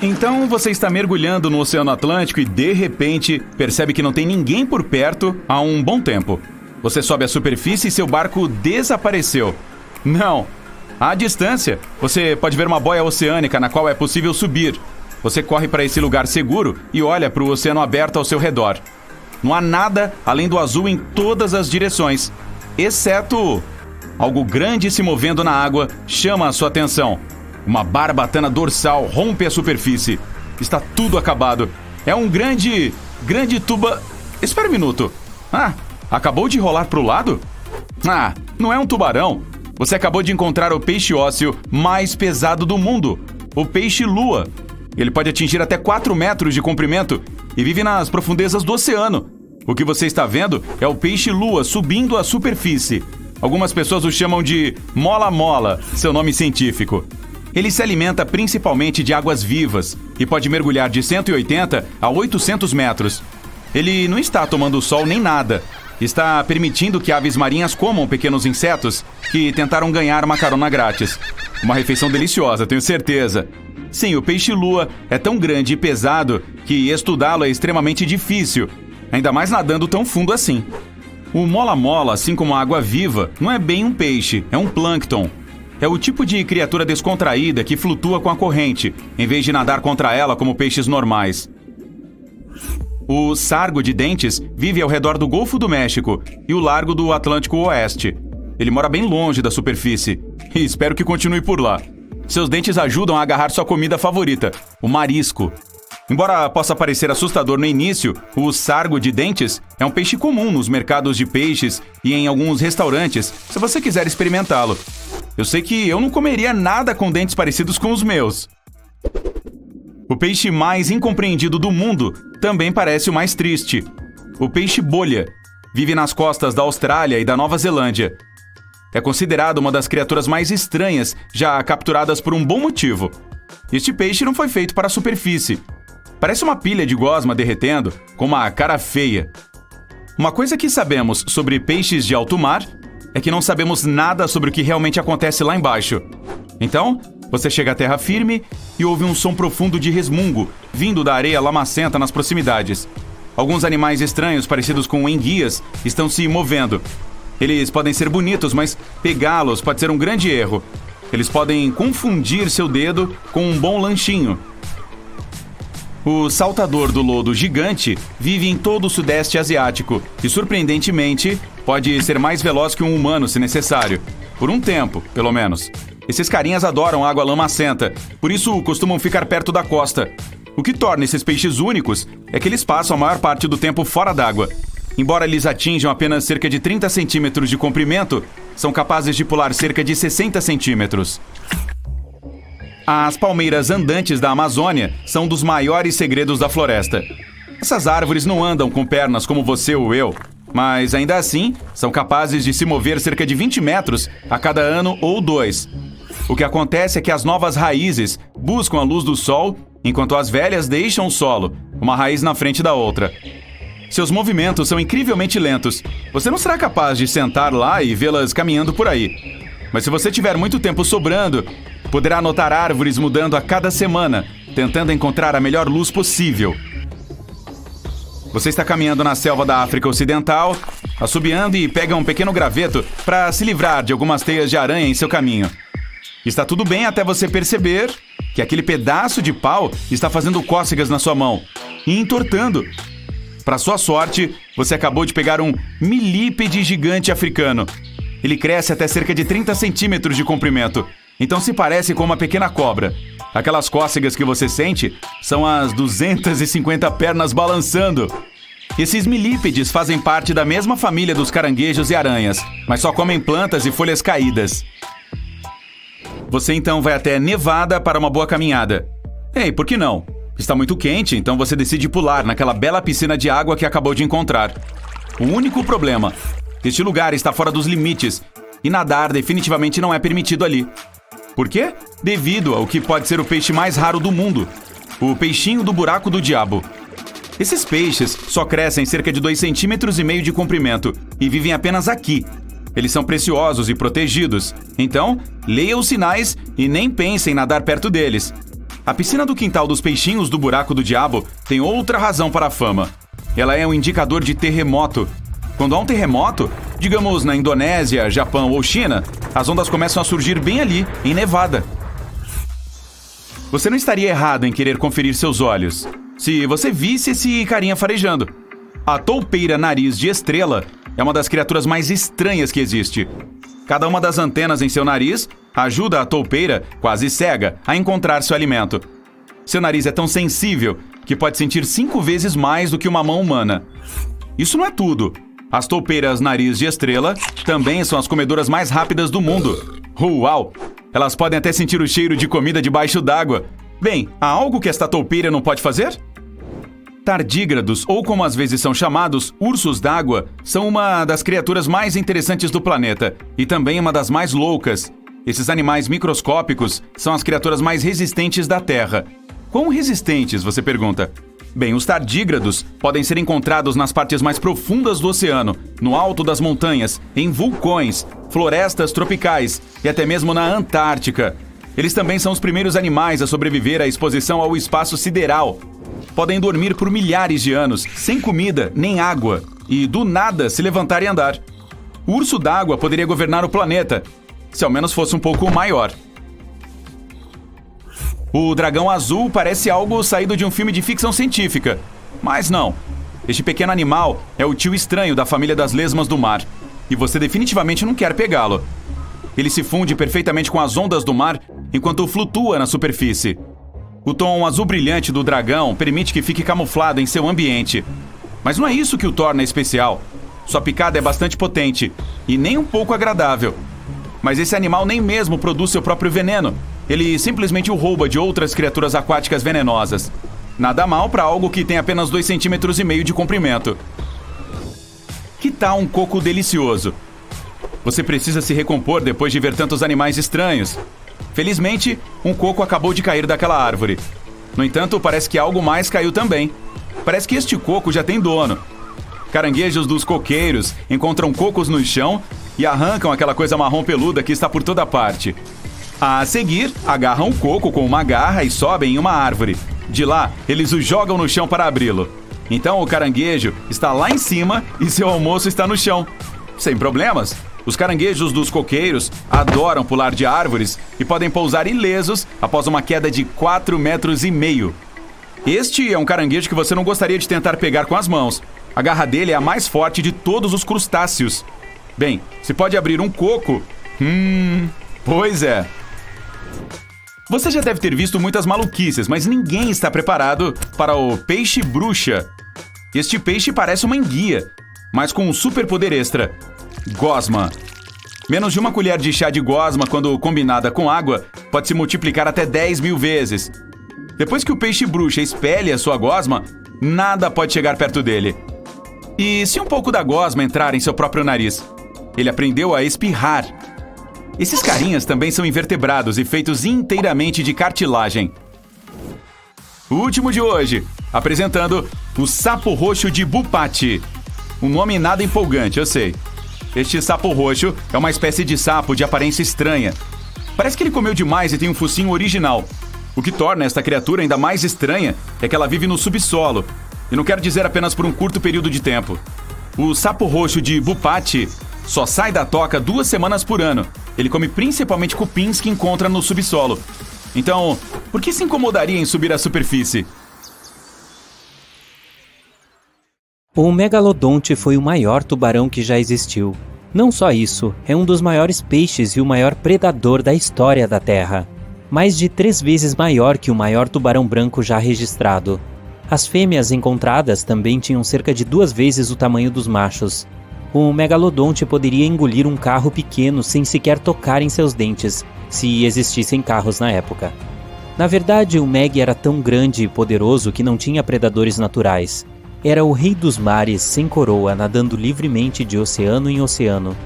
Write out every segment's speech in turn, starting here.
Então você está mergulhando no Oceano Atlântico e, de repente, percebe que não tem ninguém por perto há um bom tempo. Você sobe à superfície e seu barco desapareceu. Não! À distância, você pode ver uma boia oceânica na qual é possível subir. Você corre para esse lugar seguro e olha para o oceano aberto ao seu redor. Não há nada além do azul em todas as direções, exceto algo grande se movendo na água chama a sua atenção. Uma barbatana dorsal rompe a superfície. Está tudo acabado. É um grande tuba... Espera um minuto. Acabou de rolar para o lado? Não é um tubarão. Você acabou de encontrar o peixe ósseo mais pesado do mundo, o peixe-lua. Ele pode atingir até 4 metros de comprimento e vive nas profundezas do oceano. O que você está vendo é o peixe-lua subindo à superfície. Algumas pessoas o chamam de mola-mola, seu nome científico. Ele se alimenta principalmente de águas vivas e pode mergulhar de 180 a 800 metros. Ele não está tomando sol nem nada. Está permitindo que aves marinhas comam pequenos insetos que tentaram ganhar uma carona grátis. Uma refeição deliciosa, tenho certeza. Sim, o peixe-lua é tão grande e pesado que estudá-lo é extremamente difícil, ainda mais nadando tão fundo assim. O mola-mola, assim como a água-viva, não é bem um peixe, é um plâncton. É o tipo de criatura descontraída que flutua com a corrente, em vez de nadar contra ela como peixes normais. O sargo de dentes vive ao redor do Golfo do México e o Largo do Atlântico Oeste. Ele mora bem longe da superfície e espero que continue por lá. Seus dentes ajudam a agarrar sua comida favorita, o marisco. Embora possa parecer assustador no início, o sargo de dentes é um peixe comum nos mercados de peixes e em alguns restaurantes, se você quiser experimentá-lo. Eu sei que eu não comeria nada com dentes parecidos com os meus. O peixe mais incompreendido do mundo também parece o mais triste. O peixe-bolha vive nas costas da Austrália e da Nova Zelândia. É considerado uma das criaturas mais estranhas já capturadas por um bom motivo. Este peixe não foi feito para a superfície. Parece uma pilha de gosma derretendo, com uma cara feia. Uma coisa que sabemos sobre peixes de alto mar é que não sabemos nada sobre o que realmente acontece lá embaixo. Então, você chega à terra firme e ouve um som profundo de resmungo vindo da areia lamacenta nas proximidades. Alguns animais estranhos, parecidos com enguias, estão se movendo. Eles podem ser bonitos, mas pegá-los pode ser um grande erro. Eles podem confundir seu dedo com um bom lanchinho. O saltador do lodo gigante vive em todo o sudeste asiático e, surpreendentemente, pode ser mais veloz que um humano se necessário. Por um tempo, pelo menos. Esses carinhas adoram água lamacenta, por isso costumam ficar perto da costa. O que torna esses peixes únicos é que eles passam a maior parte do tempo fora d'água. Embora eles atinjam apenas cerca de 30 centímetros de comprimento, são capazes de pular cerca de 60 centímetros. As palmeiras andantes da Amazônia são um dos maiores segredos da floresta. Essas árvores não andam com pernas como você ou eu, mas ainda assim são capazes de se mover cerca de 20 metros a cada ano ou 2. O que acontece é que as novas raízes buscam a luz do sol, enquanto as velhas deixam o solo, uma raiz na frente da outra. Seus movimentos são incrivelmente lentos. Você não será capaz de sentar lá e vê-las caminhando por aí. Mas se você tiver muito tempo sobrando, poderá notar árvores mudando a cada semana, tentando encontrar a melhor luz possível. Você está caminhando na selva da África Ocidental, assobiando e pega um pequeno graveto para se livrar de algumas teias de aranha em seu caminho. Está tudo bem até você perceber que aquele pedaço de pau está fazendo cócegas na sua mão e entortando. Para sua sorte, você acabou de pegar um milípede gigante africano. Ele cresce até cerca de 30 centímetros de comprimento, então se parece com uma pequena cobra. Aquelas cócegas que você sente são as 250 pernas balançando. Esses milípedes fazem parte da mesma família dos caranguejos e aranhas, mas só comem plantas e folhas caídas. Você então vai até Nevada para uma boa caminhada. Ei, por que não? Está muito quente, então você decide pular naquela bela piscina de água que acabou de encontrar. O único problema: este lugar está fora dos limites e nadar definitivamente não é permitido ali. Por quê? Devido ao que pode ser o peixe mais raro do mundo, o peixinho do buraco do diabo. Esses peixes só crescem cerca de 2,5 centímetros de comprimento e vivem apenas aqui. Eles são preciosos e protegidos, então leia os sinais e nem pense em nadar perto deles. A piscina do quintal dos peixinhos do Buraco do Diabo tem outra razão para a fama. Ela é um indicador de terremoto. Quando há um terremoto, digamos na Indonésia, Japão ou China, as ondas começam a surgir bem ali, em Nevada. Você não estaria errado em querer conferir seus olhos, se você visse esse carinha farejando. A toupeira nariz de estrela é uma das criaturas mais estranhas que existe. Cada uma das antenas em seu nariz ajuda a toupeira, quase cega, a encontrar seu alimento. Seu nariz é tão sensível que pode sentir 5 vezes mais do que uma mão humana. Isso não é tudo. As toupeiras nariz de estrela também são as comedoras mais rápidas do mundo. Uau! Elas podem até sentir o cheiro de comida debaixo d'água. Bem, há algo que esta toupeira não pode fazer? Tardígrados, ou como às vezes são chamados, ursos d'água, são uma das criaturas mais interessantes do planeta e também uma das mais loucas. Esses animais microscópicos são as criaturas mais resistentes da Terra. Quão resistentes, você pergunta? Bem, os tardígrados podem ser encontrados nas partes mais profundas do oceano, no alto das montanhas, em vulcões, florestas tropicais e até mesmo na Antártica. Eles também são os primeiros animais a sobreviver à exposição ao espaço sideral. Podem dormir por milhares de anos, sem comida nem água, e do nada se levantar e andar. O urso d'água poderia governar o planeta, se ao menos fosse um pouco maior. O dragão azul parece algo saído de um filme de ficção científica. Mas não. Este pequeno animal é o tio estranho da família das lesmas do mar. E você definitivamente não quer pegá-lo. Ele se funde perfeitamente com as ondas do mar enquanto flutua na superfície. O tom azul brilhante do dragão permite que fique camuflado em seu ambiente. Mas não é isso que o torna especial. Sua picada é bastante potente e nem um pouco agradável. Mas esse animal nem mesmo produz seu próprio veneno. Ele simplesmente o rouba de outras criaturas aquáticas venenosas. Nada mal para algo que tem apenas 2,5 cm de comprimento. Que tal um coco delicioso? Você precisa se recompor depois de ver tantos animais estranhos. Felizmente, um coco acabou de cair daquela árvore. No entanto, parece que algo mais caiu também. Parece que este coco já tem dono. Caranguejos dos coqueiros encontram cocos no chão e arrancam aquela coisa marrom peluda que está por toda parte. A seguir, agarram o coco com uma garra e sobem em uma árvore. De lá, eles o jogam no chão para abri-lo. Então o caranguejo está lá em cima e seu almoço está no chão. Sem problemas. Os caranguejos dos coqueiros adoram pular de árvores e podem pousar ilesos após uma queda de 4,5 metros. Este é um caranguejo que você não gostaria de tentar pegar com as mãos. A garra dele é a mais forte de todos os crustáceos. Bem, se pode abrir um coco... Pois é. Você já deve ter visto muitas maluquices, mas ninguém está preparado para o peixe-bruxa. Este peixe parece uma enguia, mas com um superpoder extra. Gosma. Menos de uma colher de chá de gosma, quando combinada com água, pode se multiplicar até 10.000 vezes. Depois que o peixe-bruxa expele a sua gosma, nada pode chegar perto dele. E se um pouco da gosma entrar em seu próprio nariz? Ele aprendeu a espirrar. Esses carinhas também são invertebrados e feitos inteiramente de cartilagem. O último de hoje, apresentando o sapo roxo de Bupati. Um nome nada empolgante, eu sei. Este sapo roxo é uma espécie de sapo de aparência estranha. Parece que ele comeu demais e tem um focinho original. O que torna esta criatura ainda mais estranha é que ela vive no subsolo. E não quero dizer apenas por um curto período de tempo. O sapo roxo de Bupati só sai da toca 2 semanas por ano. Ele come principalmente cupins que encontra no subsolo. Então, por que se incomodaria em subir à superfície? O megalodonte foi o maior tubarão que já existiu. Não só isso, é um dos maiores peixes e o maior predador da história da Terra. Mais de 3 vezes maior que o maior tubarão branco já registrado. As fêmeas encontradas também tinham cerca de 2 vezes o tamanho dos machos. O megalodonte poderia engolir um carro pequeno sem sequer tocar em seus dentes, se existissem carros na época. Na verdade, o Meg era tão grande e poderoso que não tinha predadores naturais. Era o rei dos mares, sem coroa, nadando livremente de oceano em oceano.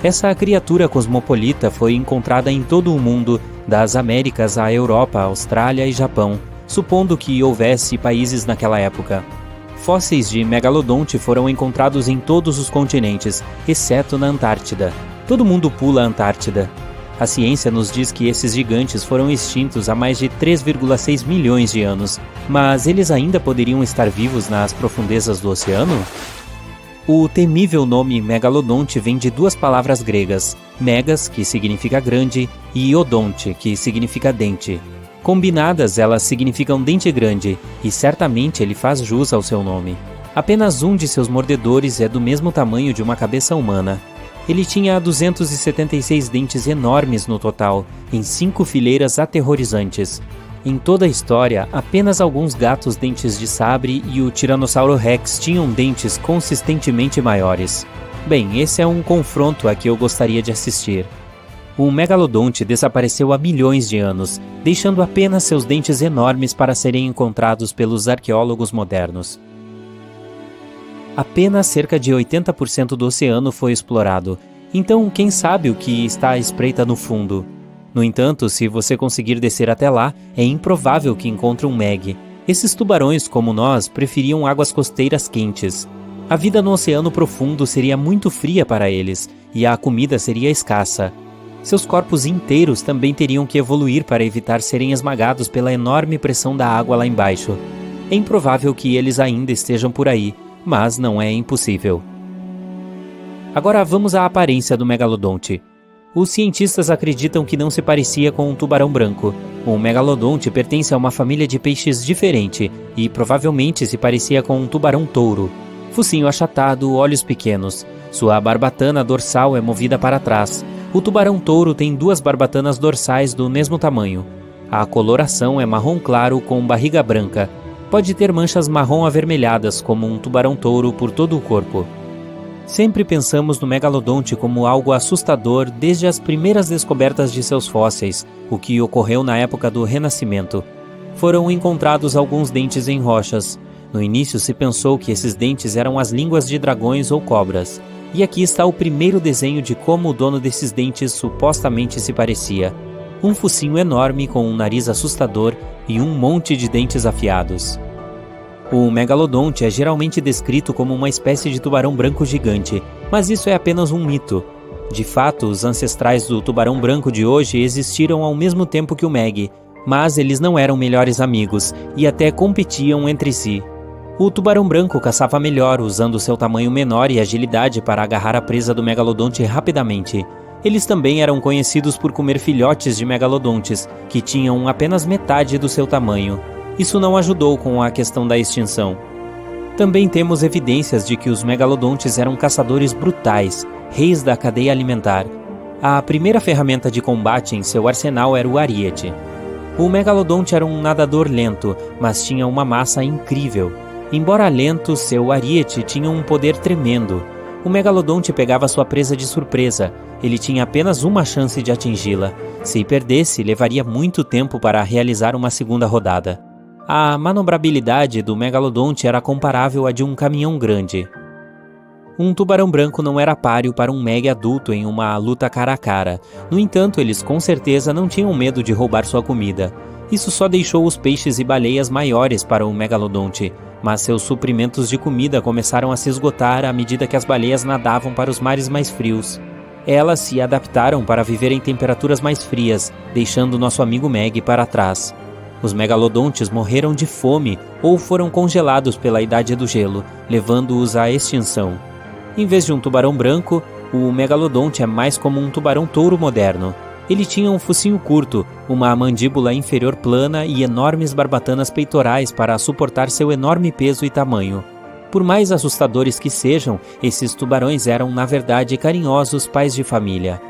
Essa criatura cosmopolita foi encontrada em todo o mundo, das Américas à Europa, Austrália e Japão, supondo que houvesse países naquela época. Fósseis de megalodonte foram encontrados em todos os continentes, exceto na Antártida. Todo mundo pula a Antártida. A ciência nos diz que esses gigantes foram extintos há mais de 3,6 milhões de anos, mas eles ainda poderiam estar vivos nas profundezas do oceano? O temível nome megalodonte vem de duas palavras gregas, megas, que significa grande, e odonte, que significa dente. Combinadas, elas significam dente grande, e certamente ele faz jus ao seu nome. Apenas um de seus mordedores é do mesmo tamanho de uma cabeça humana. Ele tinha 276 dentes enormes no total, em 5 fileiras aterrorizantes. Em toda a história, apenas alguns gatos dentes de sabre e o Tiranossauro Rex tinham dentes consistentemente maiores. Bem, esse é um confronto a que eu gostaria de assistir. O megalodonte desapareceu há milhões de anos, deixando apenas seus dentes enormes para serem encontrados pelos arqueólogos modernos. Apenas cerca de 80% do oceano foi explorado, então quem sabe o que está à espreita no fundo? No entanto, se você conseguir descer até lá, é improvável que encontre um meg. Esses tubarões, como nós, preferiam águas costeiras quentes. A vida no oceano profundo seria muito fria para eles, e a comida seria escassa. Seus corpos inteiros também teriam que evoluir para evitar serem esmagados pela enorme pressão da água lá embaixo. É improvável que eles ainda estejam por aí, mas não é impossível. Agora vamos à aparência do megalodonte. Os cientistas acreditam que não se parecia com um tubarão branco. O megalodonte pertence a uma família de peixes diferente e provavelmente se parecia com um tubarão-touro. Focinho achatado, olhos pequenos. Sua barbatana dorsal é movida para trás. O tubarão-touro tem 2 barbatanas dorsais do mesmo tamanho. A coloração é marrom claro com barriga branca. Pode ter manchas marrom avermelhadas como um tubarão-touro por todo o corpo. Sempre pensamos no megalodonte como algo assustador desde as primeiras descobertas de seus fósseis, o que ocorreu na época do Renascimento. Foram encontrados alguns dentes em rochas. No início se pensou que esses dentes eram as línguas de dragões ou cobras. E aqui está o primeiro desenho de como o dono desses dentes supostamente se parecia. Um focinho enorme com um nariz assustador e um monte de dentes afiados. O megalodonte é geralmente descrito como uma espécie de tubarão branco gigante, mas isso é apenas um mito. De fato, os ancestrais do tubarão branco de hoje existiram ao mesmo tempo que o meg, mas eles não eram melhores amigos e até competiam entre si. O tubarão branco caçava melhor, usando seu tamanho menor e agilidade para agarrar a presa do megalodonte rapidamente. Eles também eram conhecidos por comer filhotes de megalodontes, que tinham apenas metade do seu tamanho. Isso não ajudou com a questão da extinção. Também temos evidências de que os megalodontes eram caçadores brutais, reis da cadeia alimentar. A primeira ferramenta de combate em seu arsenal era o ariete. O megalodonte era um nadador lento, mas tinha uma massa incrível. Embora lento, seu ariete tinha um poder tremendo. O megalodonte pegava sua presa de surpresa. Ele tinha apenas uma chance de atingi-la. Se perdesse, levaria muito tempo para realizar uma segunda rodada. A manobrabilidade do megalodonte era comparável à de um caminhão grande. Um tubarão branco não era páreo para um meg adulto em uma luta cara a cara. No entanto, eles com certeza não tinham medo de roubar sua comida. Isso só deixou os peixes e baleias maiores para o megalodonte, mas seus suprimentos de comida começaram a se esgotar à medida que as baleias nadavam para os mares mais frios. Elas se adaptaram para viver em temperaturas mais frias, deixando nosso amigo meg para trás. Os megalodontes morreram de fome ou foram congelados pela idade do gelo, levando-os à extinção. Em vez de um tubarão branco, o megalodonte é mais como um tubarão-touro moderno. Ele tinha um focinho curto, uma mandíbula inferior plana e enormes barbatanas peitorais para suportar seu enorme peso e tamanho. Por mais assustadores que sejam, esses tubarões eram, na verdade, carinhosos pais de família.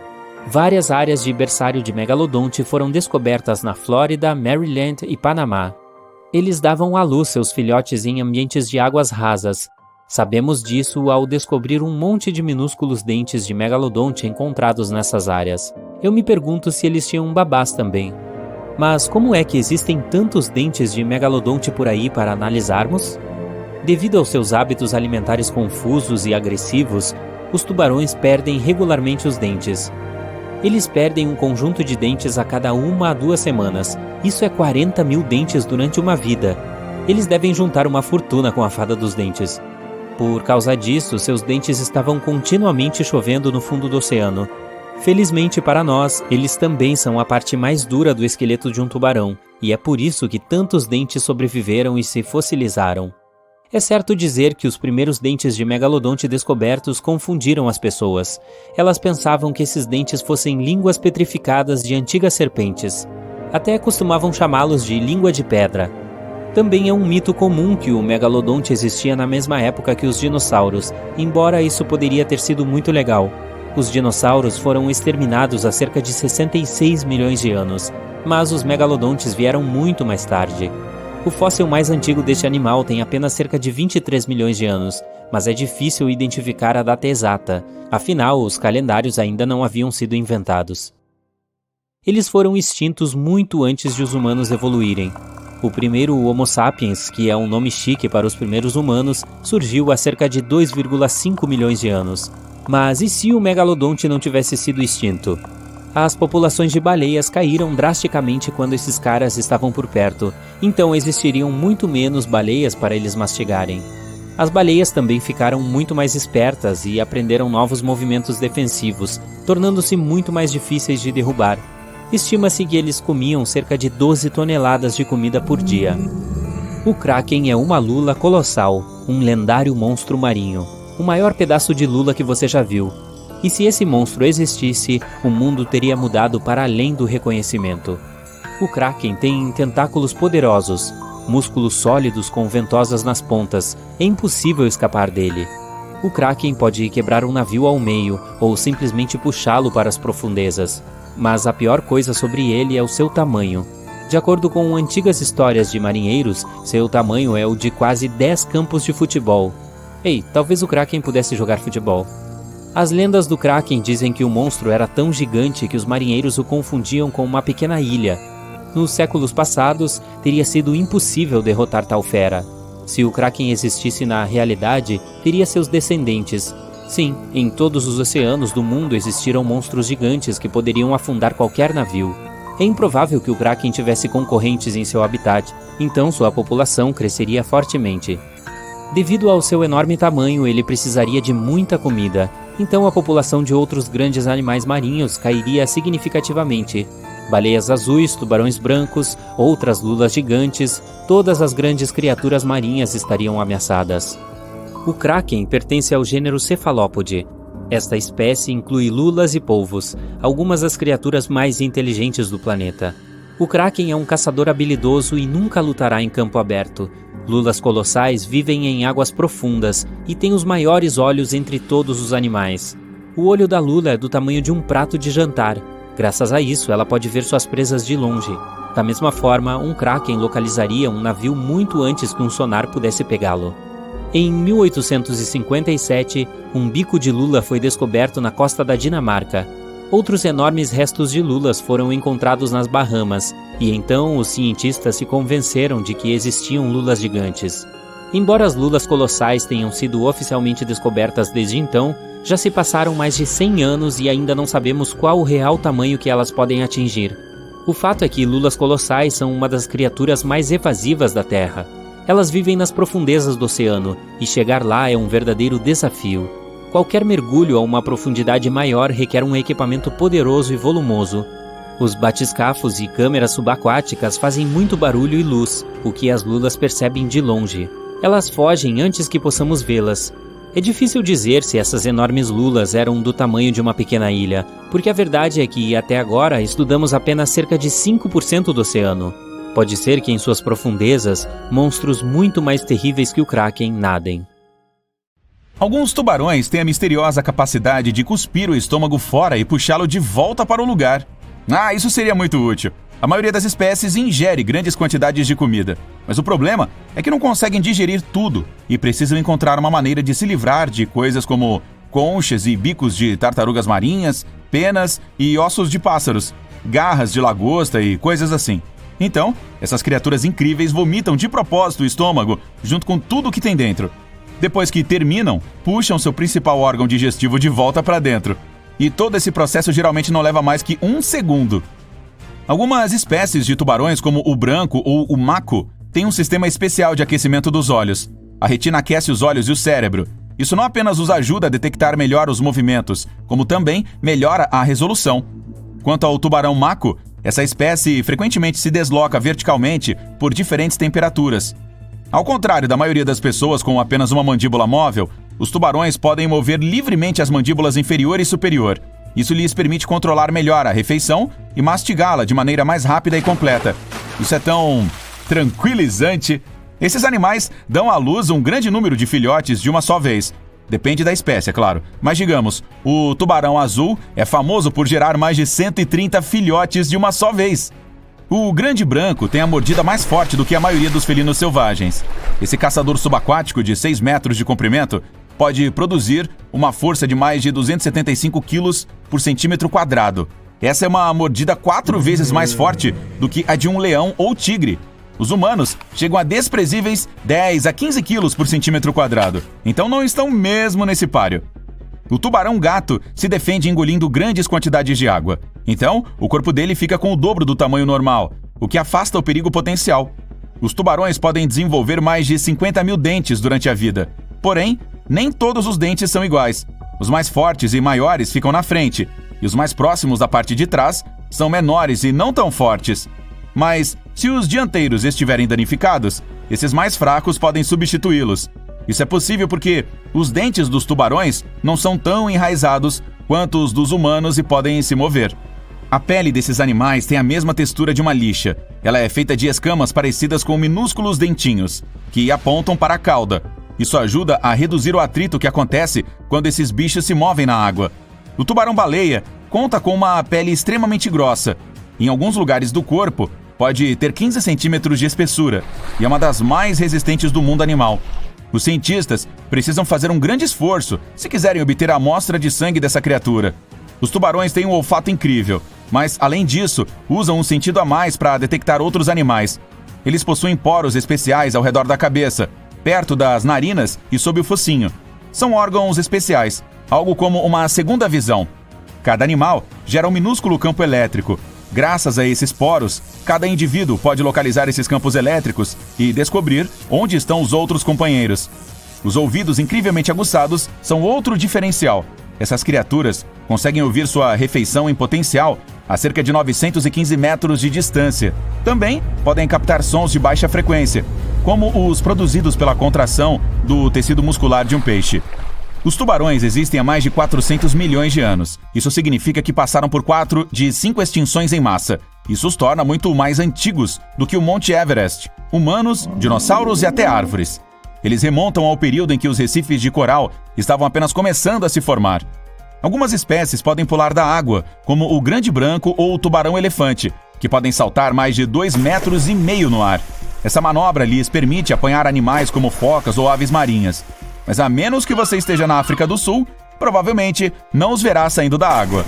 Várias áreas de berçário de megalodonte foram descobertas na Flórida, Maryland e Panamá. Eles davam à luz seus filhotes em ambientes de águas rasas. Sabemos disso ao descobrir um monte de minúsculos dentes de megalodonte encontrados nessas áreas. Eu me pergunto se eles tinham babás também. Mas como é que existem tantos dentes de megalodonte por aí para analisarmos? Devido aos seus hábitos alimentares confusos e agressivos, os tubarões perdem regularmente os dentes. Eles perdem um conjunto de dentes a cada 1 a 2 semanas. Isso é 40 mil dentes durante uma vida. Eles devem juntar uma fortuna com a fada dos dentes. Por causa disso, seus dentes estavam continuamente chovendo no fundo do oceano. Felizmente para nós, eles também são a parte mais dura do esqueleto de um tubarão, e é por isso que tantos dentes sobreviveram e se fossilizaram. É certo dizer que os primeiros dentes de megalodonte descobertos confundiram as pessoas. Elas pensavam que esses dentes fossem línguas petrificadas de antigas serpentes. Até costumavam chamá-los de língua de pedra. Também é um mito comum que o megalodonte existia na mesma época que os dinossauros, embora isso poderia ter sido muito legal. Os dinossauros foram exterminados há cerca de 66 milhões de anos, mas os megalodontes vieram muito mais tarde. O fóssil mais antigo deste animal tem apenas cerca de 23 milhões de anos, mas é difícil identificar a data exata, afinal, os calendários ainda não haviam sido inventados. Eles foram extintos muito antes de os humanos evoluírem. O primeiro Homo sapiens, que é um nome chique para os primeiros humanos, surgiu há cerca de 2,5 milhões de anos. Mas e se o megalodonte não tivesse sido extinto? As populações de baleias caíram drasticamente quando esses caras estavam por perto, então existiriam muito menos baleias para eles mastigarem. As baleias também ficaram muito mais espertas e aprenderam novos movimentos defensivos, tornando-se muito mais difíceis de derrubar. Estima-se que eles comiam cerca de 12 toneladas de comida por dia. O Kraken é uma lula colossal, um lendário monstro marinho. O maior pedaço de lula que você já viu. E se esse monstro existisse, o mundo teria mudado para além do reconhecimento. O Kraken tem tentáculos poderosos, músculos sólidos com ventosas nas pontas. É impossível escapar dele. O Kraken pode quebrar um navio ao meio ou simplesmente puxá-lo para as profundezas. Mas a pior coisa sobre ele é o seu tamanho. De acordo com antigas histórias de marinheiros, seu tamanho é o de quase 10 campos de futebol. Ei, talvez o Kraken pudesse jogar futebol. As lendas do Kraken dizem que o monstro era tão gigante que os marinheiros o confundiam com uma pequena ilha. Nos séculos passados, teria sido impossível derrotar tal fera. Se o Kraken existisse na realidade, teria seus descendentes. Sim, em todos os oceanos do mundo existiram monstros gigantes que poderiam afundar qualquer navio. É improvável que o Kraken tivesse concorrentes em seu habitat, então sua população cresceria fortemente. Devido ao seu enorme tamanho, ele precisaria de muita comida, então a população de outros grandes animais marinhos cairia significativamente. Baleias azuis, tubarões brancos, outras lulas gigantes, todas as grandes criaturas marinhas estariam ameaçadas. O Kraken pertence ao gênero Cephalopode. Esta espécie inclui lulas e polvos, algumas das criaturas mais inteligentes do planeta. O Kraken é um caçador habilidoso e nunca lutará em campo aberto. Lulas colossais vivem em águas profundas e têm os maiores olhos entre todos os animais. O olho da lula é do tamanho de um prato de jantar. Graças a isso, ela pode ver suas presas de longe. Da mesma forma, um Kraken localizaria um navio muito antes que um sonar pudesse pegá-lo. Em 1857, um bico de lula foi descoberto na costa da Dinamarca. Outros enormes restos de lulas foram encontrados nas Bahamas, e então os cientistas se convenceram de que existiam lulas gigantes. Embora as lulas colossais tenham sido oficialmente descobertas desde então, já se passaram mais de 100 anos e ainda não sabemos qual o real tamanho que elas podem atingir. O fato é que lulas colossais são uma das criaturas mais evasivas da Terra. Elas vivem nas profundezas do oceano, e chegar lá é um verdadeiro desafio. Qualquer mergulho a uma profundidade maior requer um equipamento poderoso e volumoso. Os batiscafos e câmeras subaquáticas fazem muito barulho e luz, o que as lulas percebem de longe. Elas fogem antes que possamos vê-las. É difícil dizer se essas enormes lulas eram do tamanho de uma pequena ilha, porque a verdade é que, até agora, estudamos apenas cerca de 5% do oceano. Pode ser que em suas profundezas, monstros muito mais terríveis que o Kraken nadem. Alguns tubarões têm a misteriosa capacidade de cuspir o estômago fora e puxá-lo de volta para o lugar. Isso seria muito útil. A maioria das espécies ingere grandes quantidades de comida, mas o problema é que não conseguem digerir tudo e precisam encontrar uma maneira de se livrar de coisas como conchas e bicos de tartarugas marinhas, penas e ossos de pássaros, garras de lagosta e coisas assim. Então, essas criaturas incríveis vomitam de propósito o estômago junto com tudo que tem dentro. Depois que terminam, puxam seu principal órgão digestivo de volta para dentro. E todo esse processo geralmente não leva mais que 1 segundo. Algumas espécies de tubarões, como o branco ou o mako, têm um sistema especial de aquecimento dos olhos. A retina aquece os olhos e o cérebro. Isso não apenas os ajuda a detectar melhor os movimentos, como também melhora a resolução. Quanto ao tubarão mako, essa espécie frequentemente se desloca verticalmente por diferentes temperaturas. Ao contrário da maioria das pessoas com apenas uma mandíbula móvel, os tubarões podem mover livremente as mandíbulas inferior e superior. Isso lhes permite controlar melhor a refeição e mastigá-la de maneira mais rápida e completa. Isso é tão tranquilizante. Esses animais dão à luz um grande número de filhotes de uma só vez. Depende da espécie, é claro. Mas digamos, o tubarão azul é famoso por gerar mais de 130 filhotes de uma só vez. O grande branco tem a mordida mais forte do que a maioria dos felinos selvagens. Esse caçador subaquático de 6 metros de comprimento pode produzir uma força de mais de 275 quilos por centímetro quadrado. Essa é uma mordida 4 vezes mais forte do que a de um leão ou tigre. Os humanos chegam a desprezíveis 10 a 15 quilos por centímetro quadrado, então não estão mesmo nesse páreo. O tubarão-gato se defende engolindo grandes quantidades de água. Então, o corpo dele fica com o dobro do tamanho normal, o que afasta o perigo potencial. Os tubarões podem desenvolver mais de 50 mil dentes durante a vida. Porém, nem todos os dentes são iguais. Os mais fortes e maiores ficam na frente, e os mais próximos da parte de trás são menores e não tão fortes. Mas, se os dianteiros estiverem danificados, esses mais fracos podem substituí-los. Isso é possível porque os dentes dos tubarões não são tão enraizados quanto os dos humanos e podem se mover. A pele desses animais tem a mesma textura de uma lixa. Ela é feita de escamas parecidas com minúsculos dentinhos, que apontam para a cauda. Isso ajuda a reduzir o atrito que acontece quando esses bichos se movem na água. O tubarão-baleia conta com uma pele extremamente grossa. Em alguns lugares do corpo, pode ter 15 centímetros de espessura e é uma das mais resistentes do mundo animal. Os cientistas precisam fazer um grande esforço se quiserem obter a amostra de sangue dessa criatura. Os tubarões têm um olfato incrível, mas, além disso, usam um sentido a mais para detectar outros animais. Eles possuem poros especiais ao redor da cabeça, perto das narinas e sob o focinho. São órgãos especiais, algo como uma segunda visão. Cada animal gera um minúsculo campo elétrico. Graças a esses poros, cada indivíduo pode localizar esses campos elétricos e descobrir onde estão os outros companheiros. Os ouvidos incrivelmente aguçados são outro diferencial. Essas criaturas conseguem ouvir sua refeição em potencial a cerca de 915 metros de distância. Também podem captar sons de baixa frequência, como os produzidos pela contração do tecido muscular de um peixe. Os tubarões existem há mais de 400 milhões de anos. Isso significa que passaram por 4 de 5 extinções em massa. Isso os torna muito mais antigos do que o Monte Everest, humanos, dinossauros e até árvores. Eles remontam ao período em que os recifes de coral estavam apenas começando a se formar. Algumas espécies podem pular da água, como o grande branco ou o tubarão-elefante, que podem saltar mais de 2,5 metros no ar. Essa manobra lhes permite apanhar animais como focas ou aves marinhas. Mas a menos que você esteja na África do Sul, provavelmente não os verá saindo da água.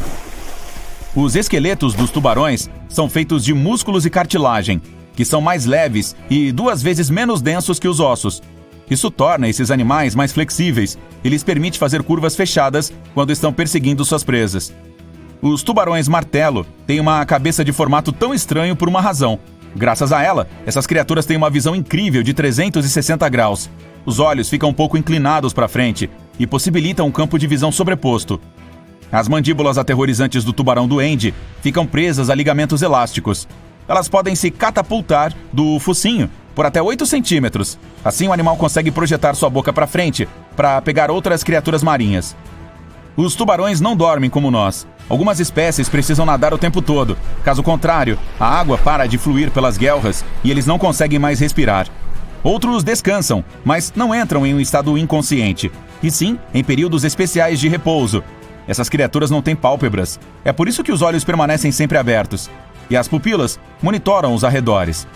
Os esqueletos dos tubarões são feitos de músculos e cartilagem, que são mais leves e 2 vezes menos densos que os ossos. Isso torna esses animais mais flexíveis e lhes permite fazer curvas fechadas quando estão perseguindo suas presas. Os tubarões martelo têm uma cabeça de formato tão estranho por uma razão. Graças a ela, essas criaturas têm uma visão incrível de 360 graus. Os olhos ficam um pouco inclinados para frente e possibilitam um campo de visão sobreposto. As mandíbulas aterrorizantes do tubarão-duende ficam presas a ligamentos elásticos. Elas podem se catapultar do focinho por até 8 centímetros. Assim, o animal consegue projetar sua boca para frente para pegar outras criaturas marinhas. Os tubarões não dormem como nós. Algumas espécies precisam nadar o tempo todo. Caso contrário, a água para de fluir pelas guelras e eles não conseguem mais respirar. Outros descansam, mas não entram em um estado inconsciente, e sim em períodos especiais de repouso. Essas criaturas não têm pálpebras. É por isso que os olhos permanecem sempre abertos. E as pupilas monitoram os arredores.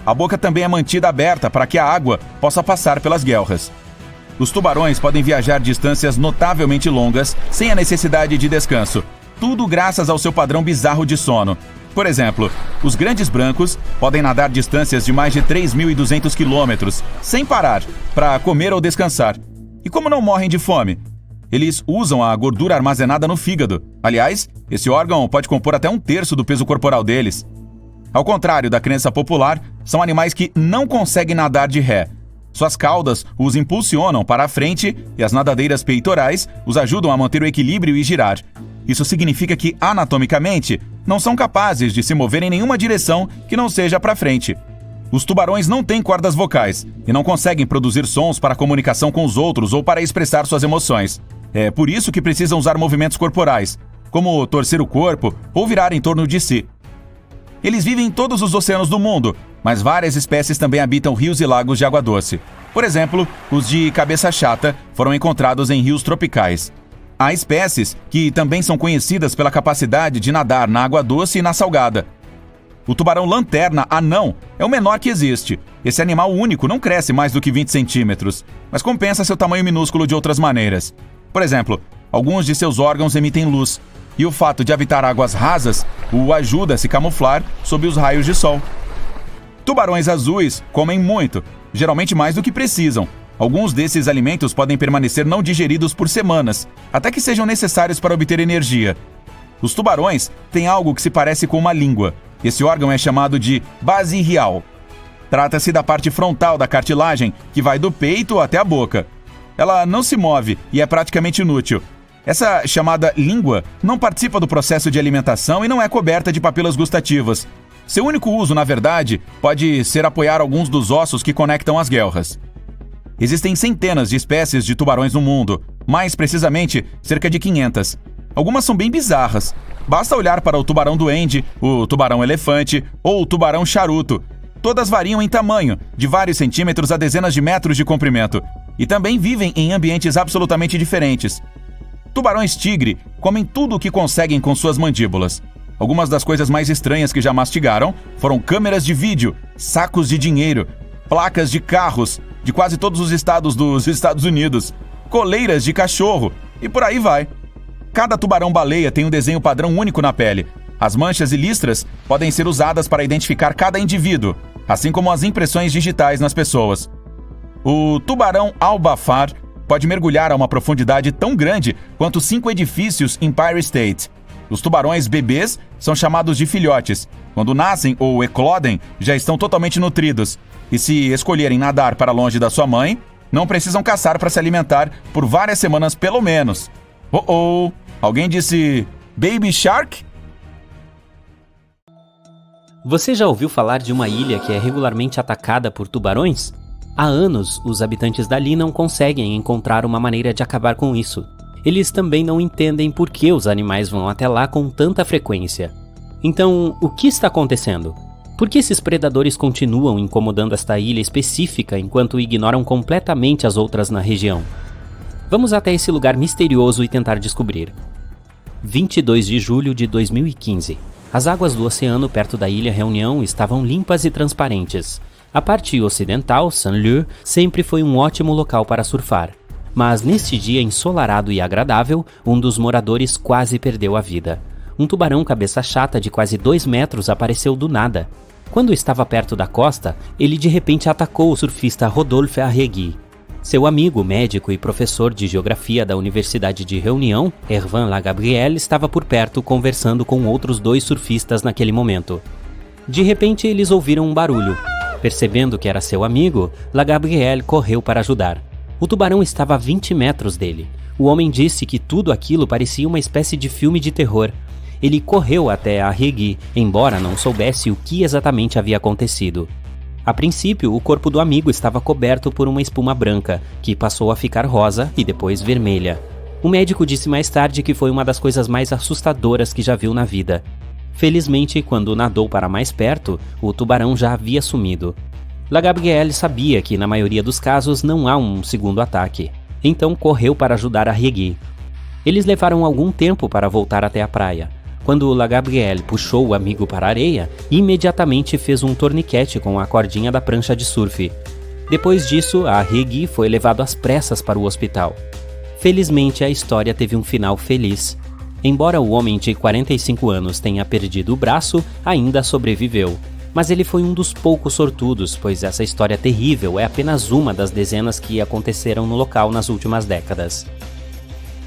A boca também é mantida aberta para que a água possa passar pelas guelras. Os tubarões podem viajar distâncias notavelmente longas sem a necessidade de descanso. Tudo graças ao seu padrão bizarro de sono. Por exemplo, os grandes brancos podem nadar distâncias de mais de 3.200 quilômetros, sem parar, para comer ou descansar. E como não morrem de fome? Eles usam a gordura armazenada no fígado. Aliás, esse órgão pode compor até 1/3 do peso corporal deles. Ao contrário da crença popular, são animais que não conseguem nadar de ré. Suas caudas os impulsionam para a frente e as nadadeiras peitorais os ajudam a manter o equilíbrio e girar. Isso significa que, anatomicamente, não são capazes de se mover em nenhuma direção que não seja para frente. Os tubarões não têm cordas vocais e não conseguem produzir sons para comunicação com os outros ou para expressar suas emoções. É por isso que precisam usar movimentos corporais, como torcer o corpo ou virar em torno de si. Eles vivem em todos os oceanos do mundo, mas várias espécies também habitam rios e lagos de água doce. Por exemplo, os de cabeça chata foram encontrados em rios tropicais. Há espécies que também são conhecidas pela capacidade de nadar na água doce e na salgada. O tubarão lanterna anão é o menor que existe. Esse animal único não cresce mais do que 20 centímetros, mas compensa seu tamanho minúsculo de outras maneiras. Por exemplo, alguns de seus órgãos emitem luz, e o fato de habitar águas rasas o ajuda a se camuflar sob os raios de sol. Tubarões azuis comem muito, geralmente mais do que precisam. Alguns desses alimentos podem permanecer não digeridos por semanas, até que sejam necessários para obter energia. Os tubarões têm algo que se parece com uma língua. Esse órgão é chamado de base real. Trata-se da parte frontal da cartilagem que vai do peito até a boca. Ela não se move e é praticamente inútil. Essa chamada língua não participa do processo de alimentação e não é coberta de papilas gustativas. Seu único uso, na verdade, pode ser apoiar alguns dos ossos que conectam as guelras. Existem centenas de espécies de tubarões no mundo, mais precisamente, cerca de 500. Algumas são bem bizarras. Basta olhar para o tubarão-duende, o tubarão-elefante ou o tubarão-charuto. Todas variam em tamanho, de vários centímetros a dezenas de metros de comprimento, e também vivem em ambientes absolutamente diferentes. Tubarões-tigre comem tudo o que conseguem com suas mandíbulas. Algumas das coisas mais estranhas que já mastigaram foram câmeras de vídeo, sacos de dinheiro, placas de carros de quase todos os estados dos Estados Unidos, coleiras de cachorro e por aí vai. Cada tubarão-baleia tem um desenho padrão único na pele. As manchas e listras podem ser usadas para identificar cada indivíduo, assim como as impressões digitais nas pessoas. O tubarão-albafar pode mergulhar a uma profundidade tão grande quanto 5 edifícios em Empire State. Os tubarões bebês são chamados de filhotes. Quando nascem ou eclodem, já estão totalmente nutridos. E se escolherem nadar para longe da sua mãe, não precisam caçar para se alimentar por várias semanas pelo menos. Oh! Alguém disse Baby Shark? Você já ouviu falar de uma ilha que é regularmente atacada por tubarões? Há anos, os habitantes dali não conseguem encontrar uma maneira de acabar com isso. Eles também não entendem por que os animais vão até lá com tanta frequência. Então, o que está acontecendo? Por que esses predadores continuam incomodando esta ilha específica enquanto ignoram completamente as outras na região? Vamos até esse lugar misterioso e tentar descobrir. 22 de julho de 2015. As águas do oceano perto da Ilha Reunião estavam limpas e transparentes. A parte ocidental, Saint-Lô, sempre foi um ótimo local para surfar. Mas neste dia ensolarado e agradável, um dos moradores quase perdeu a vida. Um tubarão cabeça chata de quase 2 metros apareceu do nada. Quando estava perto da costa, ele de repente atacou o surfista Rodolphe Arregui. Seu amigo, médico e professor de geografia da Universidade de Reunião, Hervan Lagabriel, estava por perto conversando com outros 2 surfistas naquele momento. De repente, eles ouviram um barulho. Percebendo que era seu amigo, Lagabriel correu para ajudar. O tubarão estava a 20 metros dele. O homem disse que tudo aquilo parecia uma espécie de filme de terror. Ele correu até Arregui, embora não soubesse o que exatamente havia acontecido. A princípio, o corpo do amigo estava coberto por uma espuma branca, que passou a ficar rosa e depois vermelha. O médico disse mais tarde que foi uma das coisas mais assustadoras que já viu na vida. Felizmente, quando nadou para mais perto, o tubarão já havia sumido. Lagabriel sabia que, na maioria dos casos, não há um segundo ataque. Então correu para ajudar Arregui. Eles levaram algum tempo para voltar até a praia. Quando Lagabriel puxou o amigo para a areia, imediatamente fez um torniquete com a cordinha da prancha de surf. Depois disso, Arregui foi levado às pressas para o hospital. Felizmente, a história teve um final feliz. Embora o homem de 45 anos tenha perdido o braço, ainda sobreviveu. Mas ele foi um dos poucos sortudos, pois essa história terrível é apenas uma das dezenas que aconteceram no local nas últimas décadas.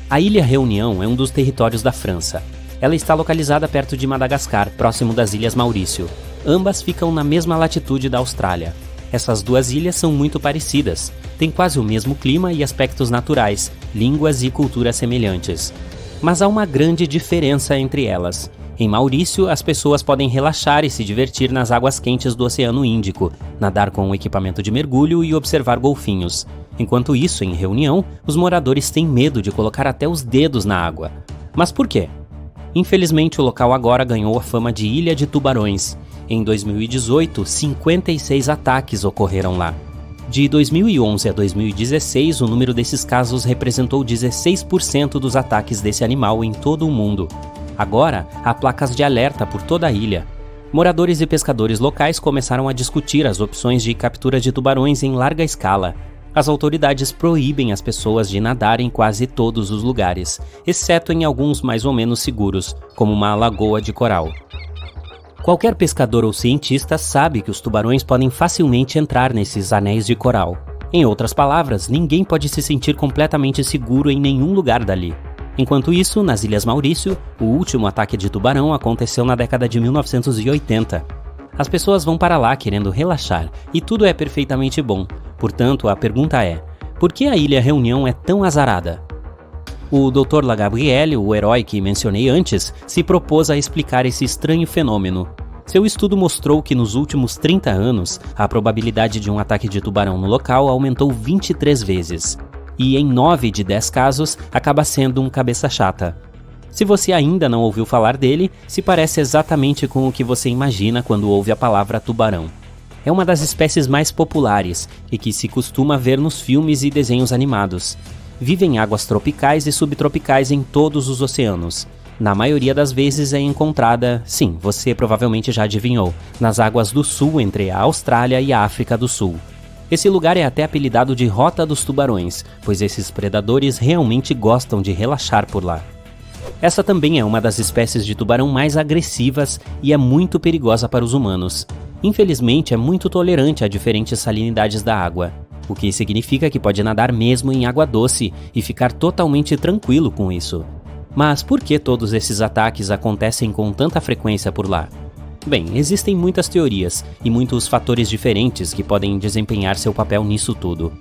A Ilha Reunião é um dos territórios da França. Ela está localizada perto de Madagascar, próximo das Ilhas Maurício. Ambas ficam na mesma latitude da Austrália. Essas duas ilhas são muito parecidas, têm quase o mesmo clima e aspectos naturais, línguas e culturas semelhantes. Mas há uma grande diferença entre elas. Em Maurício, as pessoas podem relaxar e se divertir nas águas quentes do Oceano Índico, nadar com um equipamento de mergulho e observar golfinhos. Enquanto isso, em Reunião, os moradores têm medo de colocar até os dedos na água. Mas por quê? Infelizmente, o local agora ganhou a fama de Ilha de Tubarões. Em 2018, 56 ataques ocorreram lá. De 2011 a 2016, o número desses casos representou 16% dos ataques desse animal em todo o mundo. Agora, há placas de alerta por toda a ilha. Moradores e pescadores locais começaram a discutir as opções de captura de tubarões em larga escala. As autoridades proíbem as pessoas de nadar em quase todos os lugares, exceto em alguns mais ou menos seguros, como uma lagoa de coral. Qualquer pescador ou cientista sabe que os tubarões podem facilmente entrar nesses anéis de coral. Em outras palavras, ninguém pode se sentir completamente seguro em nenhum lugar dali. Enquanto isso, nas Ilhas Maurício, o último ataque de tubarão aconteceu na década de 1980. As pessoas vão para lá querendo relaxar, e tudo é perfeitamente bom. Portanto, a pergunta é, por que a Ilha Reunião é tão azarada? O Dr. Lagabrielle, o herói que mencionei antes, se propôs a explicar esse estranho fenômeno. Seu estudo mostrou que nos últimos 30 anos, a probabilidade de um ataque de tubarão no local aumentou 23 vezes. E em 9 de 10 casos, acaba sendo um cabeça chata. Se você ainda não ouviu falar dele, se parece exatamente com o que você imagina quando ouve a palavra tubarão. É uma das espécies mais populares e que se costuma ver nos filmes e desenhos animados. Vive em águas tropicais e subtropicais em todos os oceanos. Na maioria das vezes é encontrada, sim, você provavelmente já adivinhou, nas águas do sul entre a Austrália e a África do Sul. Esse lugar é até apelidado de Rota dos Tubarões, pois esses predadores realmente gostam de relaxar por lá. Essa também é uma das espécies de tubarão mais agressivas e é muito perigosa para os humanos. Infelizmente, é muito tolerante a diferentes salinidades da água, o que significa que pode nadar mesmo em água doce e ficar totalmente tranquilo com isso. Mas por que todos esses ataques acontecem com tanta frequência por lá? Bem, existem muitas teorias e muitos fatores diferentes que podem desempenhar seu papel nisso tudo.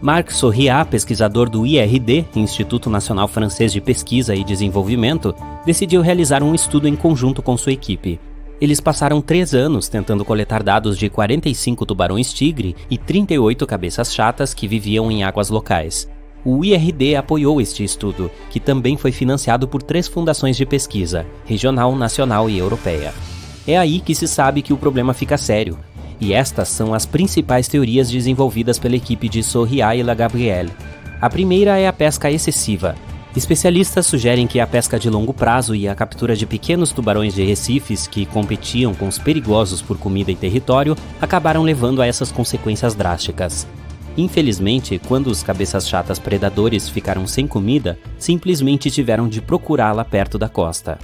Marc Sorriat, pesquisador do IRD, Instituto Nacional Francês de Pesquisa e Desenvolvimento, decidiu realizar um estudo em conjunto com sua equipe. Eles passaram 3 anos tentando coletar dados de 45 tubarões-tigre e 38 cabeças chatas que viviam em águas locais. O IRD apoiou este estudo, que também foi financiado por 3 fundações de pesquisa, regional, nacional e europeia. É aí que se sabe que o problema fica sério, e estas são as principais teorias desenvolvidas pela equipe de Sorriat e Lagabrielle. A primeira é a pesca excessiva. Especialistas sugerem que a pesca de longo prazo e a captura de pequenos tubarões de recifes que competiam com os perigosos por comida e território acabaram levando a essas consequências drásticas. Infelizmente, quando os cabeças chatas predadores ficaram sem comida, simplesmente tiveram de procurá-la perto da costa.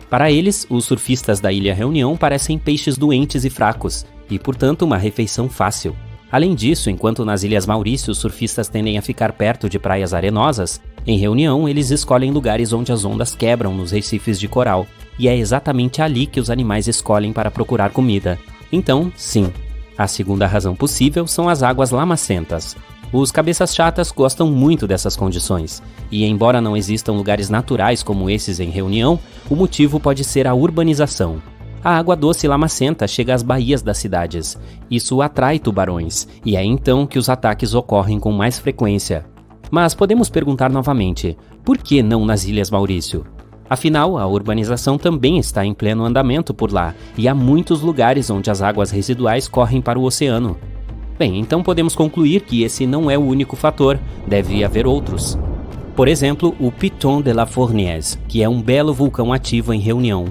Para eles, os surfistas da Ilha Reunião parecem peixes doentes e fracos, e portanto uma refeição fácil. Além disso, enquanto nas Ilhas Maurício os surfistas tendem a ficar perto de praias arenosas, em Reunião eles escolhem lugares onde as ondas quebram nos recifes de coral, e é exatamente ali que os animais escolhem para procurar comida. Então, sim, a segunda razão possível são as águas lamacentas. Os cabeças chatas gostam muito dessas condições, e embora não existam lugares naturais como esses em Reunião, o motivo pode ser a urbanização. A água doce lamacenta chega às baías das cidades. Isso atrai tubarões, e é então que os ataques ocorrem com mais frequência. Mas podemos perguntar novamente, por que não nas Ilhas Maurício? Afinal, a urbanização também está em pleno andamento por lá, e há muitos lugares onde as águas residuais correm para o oceano. Bem, então podemos concluir que esse não é o único fator, deve haver outros. Por exemplo, o Piton de la Fournaise, que é um belo vulcão ativo em Reunião.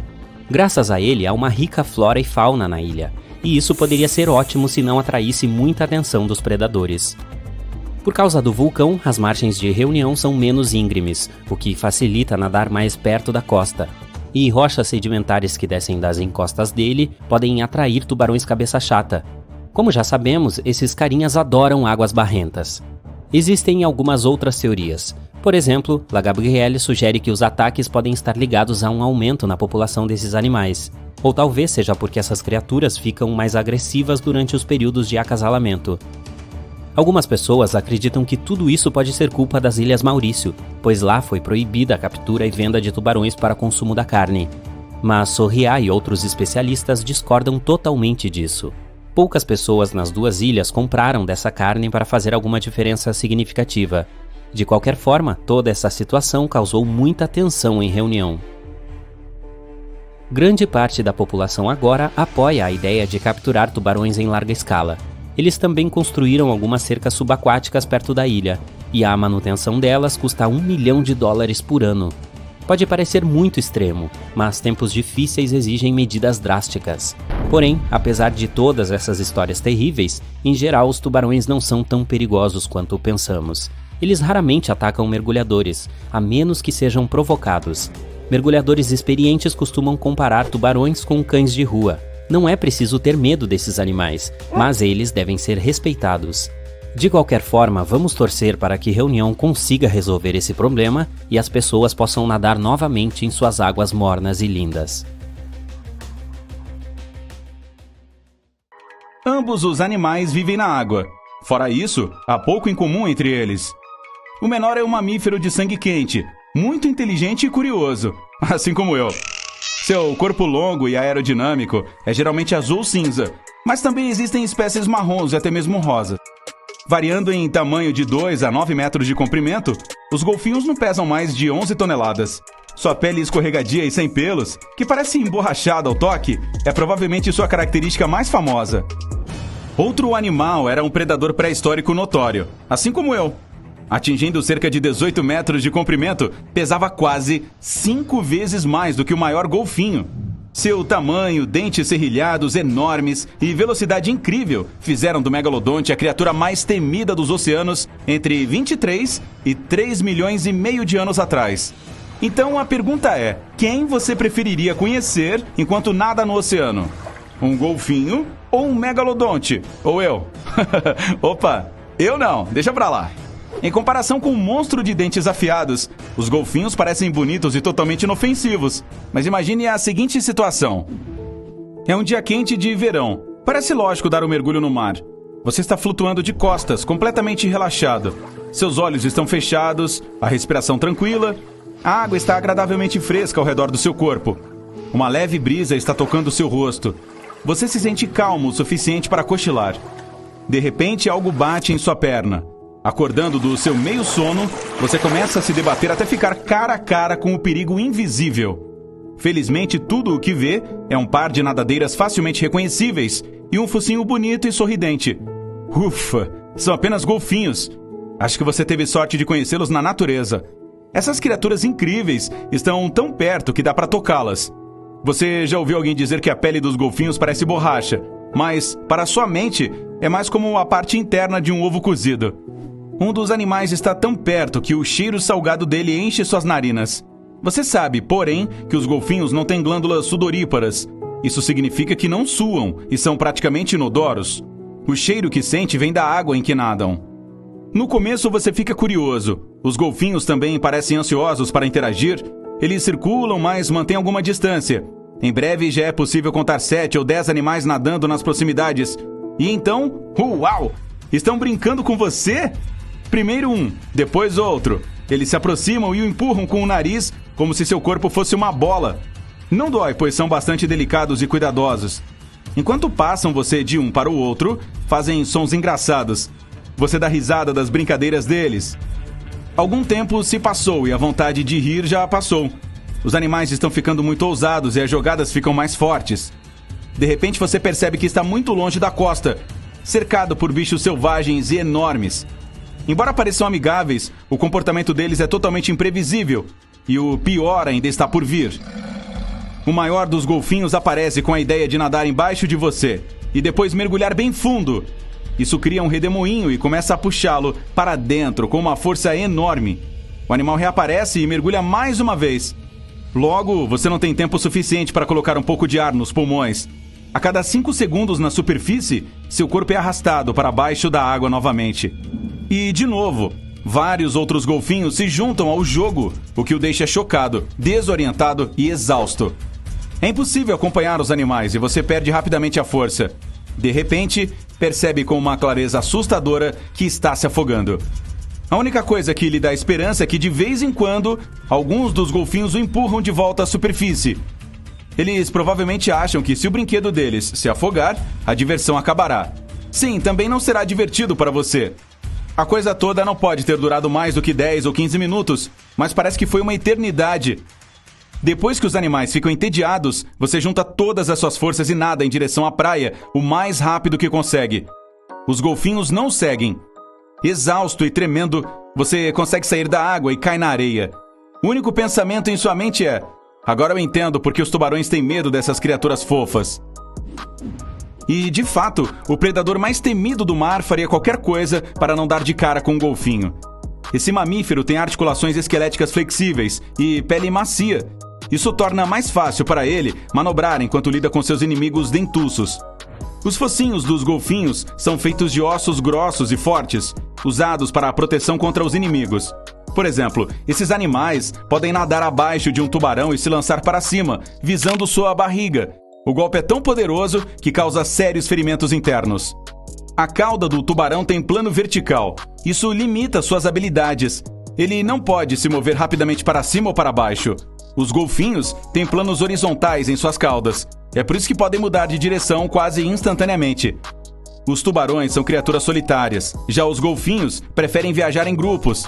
Graças a ele, há uma rica flora e fauna na ilha, e isso poderia ser ótimo se não atraísse muita atenção dos predadores. Por causa do vulcão, as margens de Reunião são menos íngremes, o que facilita nadar mais perto da costa. E rochas sedimentares que descem das encostas dele podem atrair tubarões cabeça chata. Como já sabemos, esses carinhas adoram águas barrentas. Existem algumas outras teorias. Por exemplo, La Gabrielle sugere que os ataques podem estar ligados a um aumento na população desses animais. Ou talvez seja porque essas criaturas ficam mais agressivas durante os períodos de acasalamento. Algumas pessoas acreditam que tudo isso pode ser culpa das Ilhas Maurício, pois lá foi proibida a captura e venda de tubarões para consumo da carne. Mas Sorriá e outros especialistas discordam totalmente disso. Poucas pessoas nas duas ilhas compraram dessa carne para fazer alguma diferença significativa. De qualquer forma, toda essa situação causou muita tensão em reunião. Grande parte da população agora apoia a ideia de capturar tubarões em larga escala. Eles também construíram algumas cercas subaquáticas perto da ilha, e a manutenção delas custa $1 milhão por ano. Pode parecer muito extremo, mas tempos difíceis exigem medidas drásticas. Porém, apesar de todas essas histórias terríveis, em geral os tubarões não são tão perigosos quanto pensamos. Eles raramente atacam mergulhadores, a menos que sejam provocados. Mergulhadores experientes costumam comparar tubarões com cães de rua. Não é preciso ter medo desses animais, mas eles devem ser respeitados. De qualquer forma, vamos torcer para que Reunião consiga resolver esse problema e as pessoas possam nadar novamente em suas águas mornas e lindas. Ambos os animais vivem na água. Fora isso, há pouco em comum entre eles. O menor é um mamífero de sangue quente, muito inteligente e curioso, assim como eu. Seu corpo longo e aerodinâmico é geralmente azul ou cinza, mas também existem espécies marrons e até mesmo rosa. Variando em tamanho de 2 a 9 metros de comprimento, os golfinhos não pesam mais de 11 toneladas. Sua pele escorregadia e sem pelos, que parece emborrachada ao toque, é provavelmente sua característica mais famosa. Outro animal era um predador pré-histórico notório, assim como eu. Atingindo cerca de 18 metros de comprimento, pesava quase 5 vezes mais do que o maior golfinho. Seu tamanho, dentes serrilhados enormes e velocidade incrível fizeram do megalodonte a criatura mais temida dos oceanos entre 23 e 3 milhões e meio de anos atrás. Então a pergunta é, quem você preferiria conhecer enquanto nada no oceano? Um golfinho ou um megalodonte? Ou eu? Opa, eu não, deixa pra lá. Em comparação com um monstro de dentes afiados, os golfinhos parecem bonitos e totalmente inofensivos. Mas imagine a seguinte situação. É um dia quente de verão. Parece lógico dar um mergulho no mar. Você está flutuando de costas, completamente relaxado. Seus olhos estão fechados, a respiração tranquila. A água está agradavelmente fresca ao redor do seu corpo. Uma leve brisa está tocando seu rosto. Você se sente calmo o suficiente para cochilar. De repente, algo bate em sua perna. Acordando do seu meio sono, você começa a se debater até ficar cara a cara com o perigo invisível. Felizmente, tudo o que vê é um par de nadadeiras facilmente reconhecíveis e um focinho bonito e sorridente. Ufa, são apenas golfinhos. Acho que você teve sorte de conhecê-los na natureza. Essas criaturas incríveis estão tão perto que dá para tocá-las. Você já ouviu alguém dizer que a pele dos golfinhos parece borracha, mas, para sua mente, é mais como a parte interna de um ovo cozido. Um dos animais está tão perto que o cheiro salgado dele enche suas narinas. Você sabe, porém, que os golfinhos não têm glândulas sudoríparas. Isso significa que não suam e são praticamente inodoros. O cheiro que sente vem da água em que nadam. No começo você fica curioso. Os golfinhos também parecem ansiosos para interagir. Eles circulam, mas mantêm alguma distância. Em breve já é possível contar 7 ou 10 animais nadando nas proximidades. E então, uau! Estão brincando com você? Primeiro um, depois outro. Eles se aproximam e o empurram com o nariz como se seu corpo fosse uma bola. Não dói, pois são bastante delicados e cuidadosos. Enquanto passam você de um para o outro, fazem sons engraçados. Você dá risada das brincadeiras deles. Algum tempo se passou e a vontade de rir já passou. Os animais estão ficando muito ousados e as jogadas ficam mais fortes. De repente você percebe que está muito longe da costa, cercado por bichos selvagens e enormes. Embora pareçam amigáveis, o comportamento deles é totalmente imprevisível e o pior ainda está por vir. O maior dos golfinhos aparece com a ideia de nadar embaixo de você e depois mergulhar bem fundo. Isso cria um redemoinho e começa a puxá-lo para dentro com uma força enorme. O animal reaparece e mergulha mais uma vez. Logo, você não tem tempo suficiente para colocar um pouco de ar nos pulmões. A cada 5 segundos na superfície, seu corpo é arrastado para baixo da água novamente. E, de novo, vários outros golfinhos se juntam ao jogo, o que o deixa chocado, desorientado e exausto. É impossível acompanhar os animais e você perde rapidamente a força. De repente, percebe com uma clareza assustadora que está se afogando. A única coisa que lhe dá esperança é que, de vez em quando, alguns dos golfinhos o empurram de volta à superfície. Eles provavelmente acham que, se o brinquedo deles se afogar, a diversão acabará. Sim, também não será divertido para você. A coisa toda não pode ter durado mais do que 10 ou 15 minutos, mas parece que foi uma eternidade. Depois que os animais ficam entediados, você junta todas as suas forças e nada em direção à praia o mais rápido que consegue. Os golfinhos não seguem. Exausto e tremendo, você consegue sair da água e cai na areia. O único pensamento em sua mente é: agora eu entendo porque os tubarões têm medo dessas criaturas fofas. E, de fato, o predador mais temido do mar faria qualquer coisa para não dar de cara com um golfinho. Esse mamífero tem articulações esqueléticas flexíveis e pele macia. Isso torna mais fácil para ele manobrar enquanto lida com seus inimigos dentuços. Os focinhos dos golfinhos são feitos de ossos grossos e fortes, usados para a proteção contra os inimigos. Por exemplo, esses animais podem nadar abaixo de um tubarão e se lançar para cima, visando sua barriga. O golpe é tão poderoso que causa sérios ferimentos internos. A cauda do tubarão tem plano vertical. Isso limita suas habilidades. Ele não pode se mover rapidamente para cima ou para baixo. Os golfinhos têm planos horizontais em suas caudas. É por isso que podem mudar de direção quase instantaneamente. Os tubarões são criaturas solitárias. Já os golfinhos preferem viajar em grupos.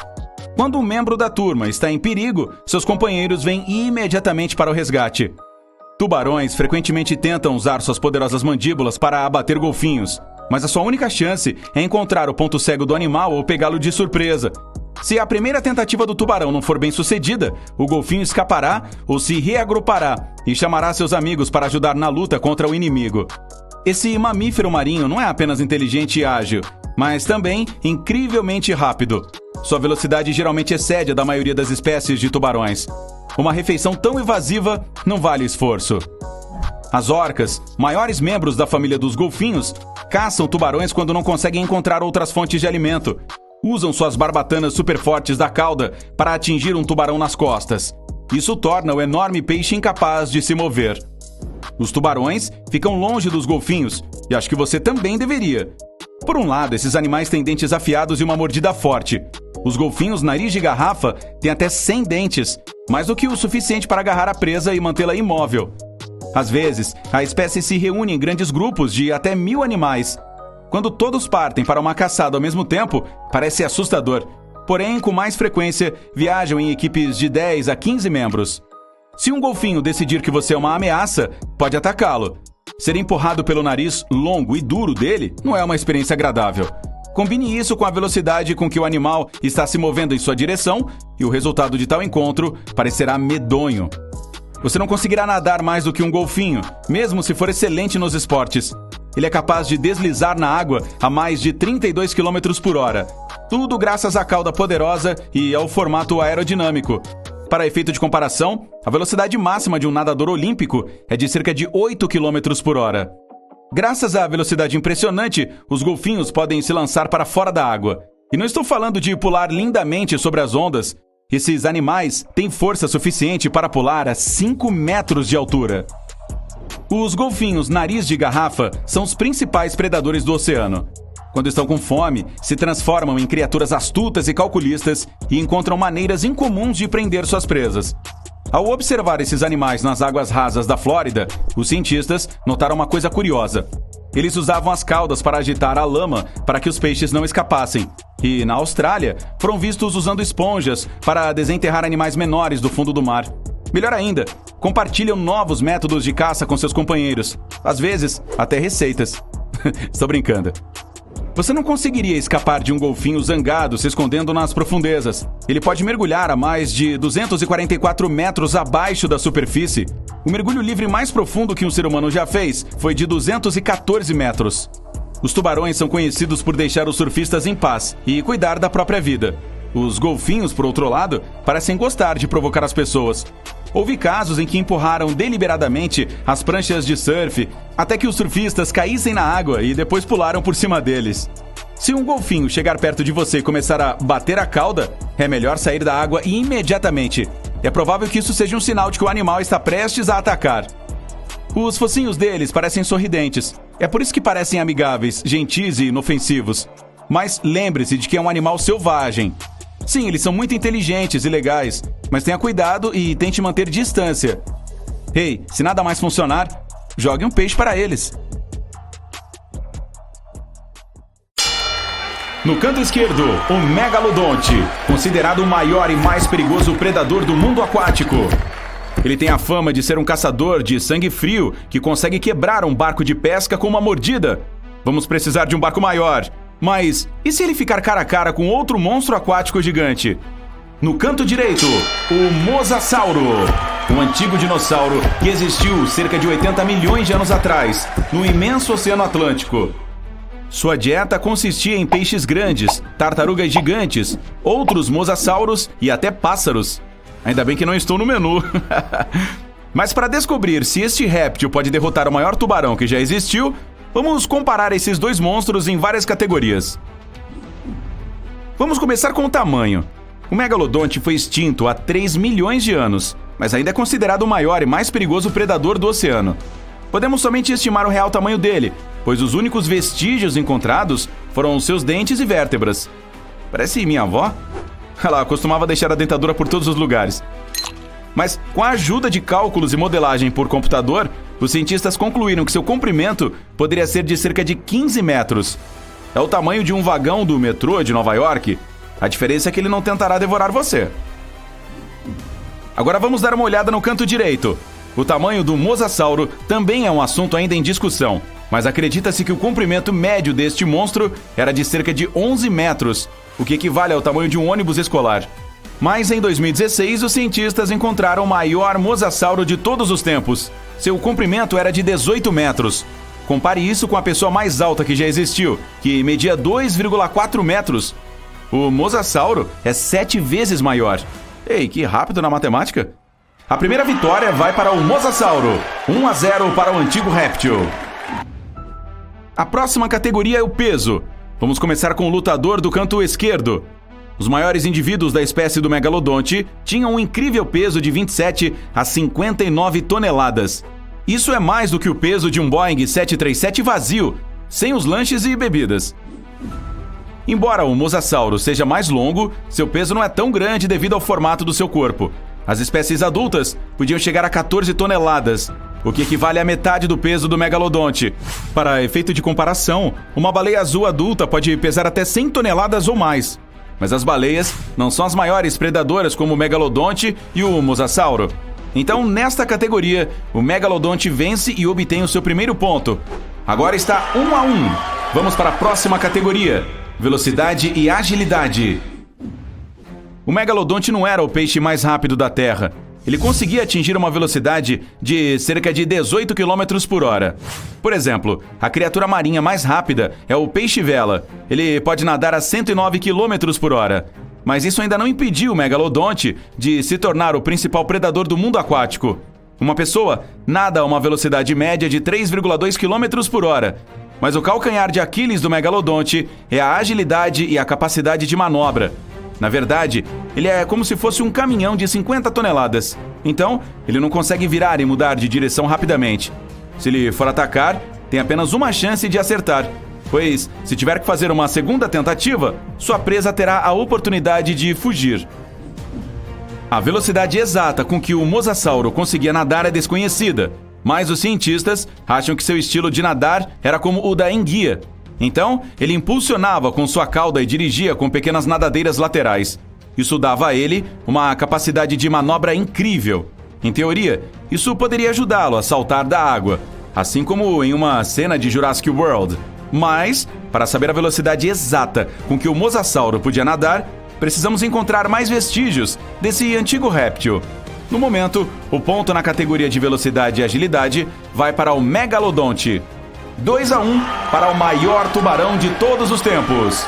Quando um membro da turma está em perigo, seus companheiros vêm imediatamente para o resgate. Tubarões frequentemente tentam usar suas poderosas mandíbulas para abater golfinhos, mas a sua única chance é encontrar o ponto cego do animal ou pegá-lo de surpresa. Se a primeira tentativa do tubarão não for bem sucedida, o golfinho escapará ou se reagrupará e chamará seus amigos para ajudar na luta contra o inimigo. Esse mamífero marinho não é apenas inteligente e ágil, mas também incrivelmente rápido. Sua velocidade geralmente excede a da maioria das espécies de tubarões. Uma refeição tão invasiva não vale esforço. As orcas, maiores membros da família dos golfinhos, caçam tubarões quando não conseguem encontrar outras fontes de alimento. Usam suas barbatanas super fortes da cauda para atingir um tubarão nas costas. Isso torna o enorme peixe incapaz de se mover. Os tubarões ficam longe dos golfinhos, e acho que você também deveria. Por um lado, esses animais têm dentes afiados e uma mordida forte. Os golfinhos nariz de garrafa têm até 100 dentes, mais do que o suficiente para agarrar a presa e mantê-la imóvel. Às vezes, a espécie se reúne em grandes grupos de até 1000 animais. Quando todos partem para uma caçada ao mesmo tempo, parece assustador. Porém, com mais frequência, viajam em equipes de 10 a 15 membros. Se um golfinho decidir que você é uma ameaça, pode atacá-lo. Ser empurrado pelo nariz longo e duro dele não é uma experiência agradável. Combine isso com a velocidade com que o animal está se movendo em sua direção e o resultado de tal encontro parecerá medonho. Você não conseguirá nadar mais do que um golfinho, mesmo se for excelente nos esportes. Ele é capaz de deslizar na água a mais de 32 km por hora. Tudo graças à cauda poderosa e ao formato aerodinâmico. Para efeito de comparação, a velocidade máxima de um nadador olímpico é de cerca de 8 km por hora. Graças à velocidade impressionante, os golfinhos podem se lançar para fora da água. E não estou falando de pular lindamente sobre as ondas. Esses animais têm força suficiente para pular a 5 metros de altura. Os golfinhos nariz de garrafa são os principais predadores do oceano. Quando estão com fome, se transformam em criaturas astutas e calculistas e encontram maneiras incomuns de prender suas presas. Ao observar esses animais nas águas rasas da Flórida, os cientistas notaram uma coisa curiosa. Eles usavam as caudas para agitar a lama para que os peixes não escapassem. E, na Austrália, foram vistos usando esponjas para desenterrar animais menores do fundo do mar. Melhor ainda, compartilham novos métodos de caça com seus companheiros. Às vezes, até receitas. Estou brincando. Você não conseguiria escapar de um golfinho zangado se escondendo nas profundezas. Ele pode mergulhar a mais de 244 metros abaixo da superfície. O mergulho livre mais profundo que um ser humano já fez foi de 214 metros. Os tubarões são conhecidos por deixar os surfistas em paz e cuidar da própria vida. Os golfinhos, por outro lado, parecem gostar de provocar as pessoas. Houve casos em que empurraram deliberadamente as pranchas de surf até que os surfistas caíssem na água e depois pularam por cima deles. Se um golfinho chegar perto de você e começar a bater a cauda, é melhor sair da água imediatamente. É provável que isso seja um sinal de que o animal está prestes a atacar. Os focinhos deles parecem sorridentes. É por isso que parecem amigáveis, gentis e inofensivos. Mas lembre-se de que é um animal selvagem. Sim, eles são muito inteligentes e legais, mas tenha cuidado e tente manter distância. Ei, se nada mais funcionar, jogue um peixe para eles. No canto esquerdo, o megalodonte, considerado o maior e mais perigoso predador do mundo aquático. Ele tem a fama de ser um caçador de sangue frio que consegue quebrar um barco de pesca com uma mordida. Vamos precisar de um barco maior. Mas e se ele ficar cara a cara com outro monstro aquático gigante? No canto direito, o Mosasauro, um antigo dinossauro que existiu cerca de 80 milhões de anos atrás, no imenso Oceano Atlântico. Sua dieta consistia em peixes grandes, tartarugas gigantes, outros mosassauros e até pássaros. Ainda bem que não estou no menu. Mas para descobrir se este réptil pode derrotar o maior tubarão que já existiu, vamos comparar esses dois monstros em várias categorias. Vamos começar com o tamanho. O megalodonte foi extinto há 3 milhões de anos, mas ainda é considerado o maior e mais perigoso predador do oceano. Podemos somente estimar o real tamanho dele, pois os únicos vestígios encontrados foram seus dentes e vértebras. Parece minha avó. Ela costumava deixar a dentadura por todos os lugares. Mas, com a ajuda de cálculos e modelagem por computador, os cientistas concluíram que seu comprimento poderia ser de cerca de 15 metros. É o tamanho de um vagão do metrô de Nova York. A diferença é que ele não tentará devorar você. Agora vamos dar uma olhada no canto direito. O tamanho do mosasauro também é um assunto ainda em discussão, mas acredita-se que o comprimento médio deste monstro era de cerca de 11 metros, o que equivale ao tamanho de um ônibus escolar. Mas em 2016, os cientistas encontraram o maior mosasauro de todos os tempos. Seu comprimento era de 18 metros. Compare isso com a pessoa mais alta que já existiu, que media 2,4 metros. O mosasauro é 7 vezes maior. Ei, que rápido na matemática! A primeira vitória vai para o mosasauro. 1-0 para o antigo réptil. A próxima categoria é o peso. Vamos começar com o lutador do canto esquerdo. Os maiores indivíduos da espécie do megalodonte tinham um incrível peso de 27 a 59 toneladas. Isso é mais do que o peso de um Boeing 737 vazio, sem os lanches e bebidas. Embora o mosasauro seja mais longo, seu peso não é tão grande devido ao formato do seu corpo. As espécies adultas podiam chegar a 14 toneladas, o que equivale à metade do peso do megalodonte. Para efeito de comparação, uma baleia azul adulta pode pesar até 100 toneladas ou mais. Mas as baleias não são as maiores predadoras como o megalodonte e o mosasauro. Então, nesta categoria, o megalodonte vence e obtém o seu primeiro ponto. Agora está 1-1. Vamos para a próxima categoria: velocidade e agilidade. O megalodonte não era o peixe mais rápido da Terra. Ele conseguia atingir uma velocidade de cerca de 18 km por hora. Por exemplo, a criatura marinha mais rápida é o peixe-vela. Ele pode nadar a 109 km por hora. Mas isso ainda não impediu o megalodonte de se tornar o principal predador do mundo aquático. Uma pessoa nada a uma velocidade média de 3,2 km por hora. Mas o calcanhar de Aquiles do megalodonte é a agilidade e a capacidade de manobra. Na verdade, ele é como se fosse um caminhão de 50 toneladas. Então, ele não consegue virar e mudar de direção rapidamente. Se ele for atacar, tem apenas uma chance de acertar, pois, se tiver que fazer uma segunda tentativa, sua presa terá a oportunidade de fugir. A velocidade exata com que o mosasauro conseguia nadar é desconhecida, mas os cientistas acham que seu estilo de nadar era como o da enguia. Então, ele impulsionava com sua cauda e dirigia com pequenas nadadeiras laterais. Isso dava a ele uma capacidade de manobra incrível. Em teoria, isso poderia ajudá-lo a saltar da água, assim como em uma cena de Jurassic World. Mas, para saber a velocidade exata com que o mosasauro podia nadar, precisamos encontrar mais vestígios desse antigo réptil. No momento, o ponto na categoria de velocidade e agilidade vai para o megalodonte. 2-1 para o maior tubarão de todos os tempos.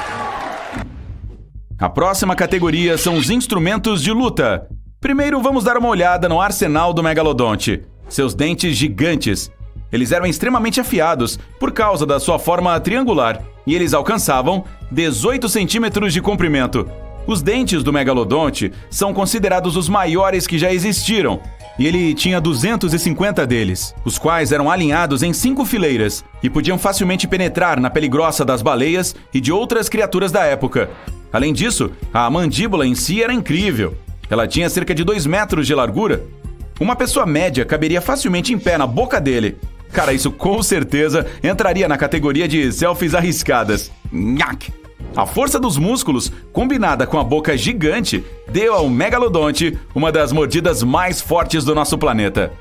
A próxima categoria são os instrumentos de luta. Primeiro, vamos dar uma olhada no arsenal do megalodonte. Seus dentes gigantes. Eles eram extremamente afiados por causa da sua forma triangular, e eles alcançavam 18 centímetros de comprimento. Os dentes do megalodonte são considerados os maiores que já existiram, e ele tinha 250 deles, os quais eram alinhados em 5 fileiras e podiam facilmente penetrar na pele grossa das baleias e de outras criaturas da época. Além disso, a mandíbula em si era incrível. Ela tinha cerca de 2 metros de largura. Uma pessoa média caberia facilmente em pé na boca dele. Cara, isso com certeza entraria na categoria de selfies arriscadas. Nhaque! A força dos músculos, combinada com a boca gigante, deu ao megalodonte uma das mordidas mais fortes do nosso planeta.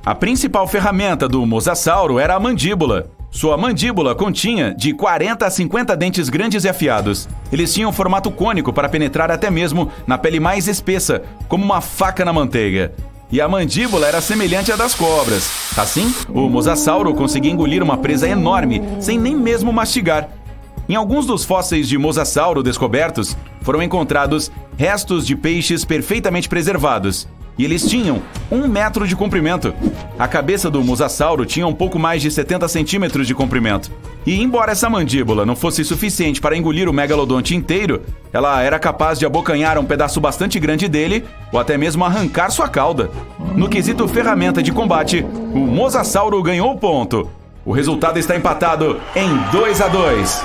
A principal ferramenta do mosasauro era a mandíbula. Sua mandíbula continha de 40 a 50 dentes grandes e afiados. Eles tinham formato cônico para penetrar até mesmo na pele mais espessa, como uma faca na manteiga. E a mandíbula era semelhante à das cobras. Assim, o mosasauro conseguia engolir uma presa enorme, sem nem mesmo mastigar. Em alguns dos fósseis de mosasauro descobertos, foram encontrados restos de peixes perfeitamente preservados. E eles tinham 1 metro de comprimento. A cabeça do mosasauro tinha um pouco mais de 70 centímetros de comprimento. E embora essa mandíbula não fosse suficiente para engolir o megalodonte inteiro, ela era capaz de abocanhar um pedaço bastante grande dele ou até mesmo arrancar sua cauda. No quesito ferramenta de combate, o mosasauro ganhou o ponto. O resultado está empatado em 2-2.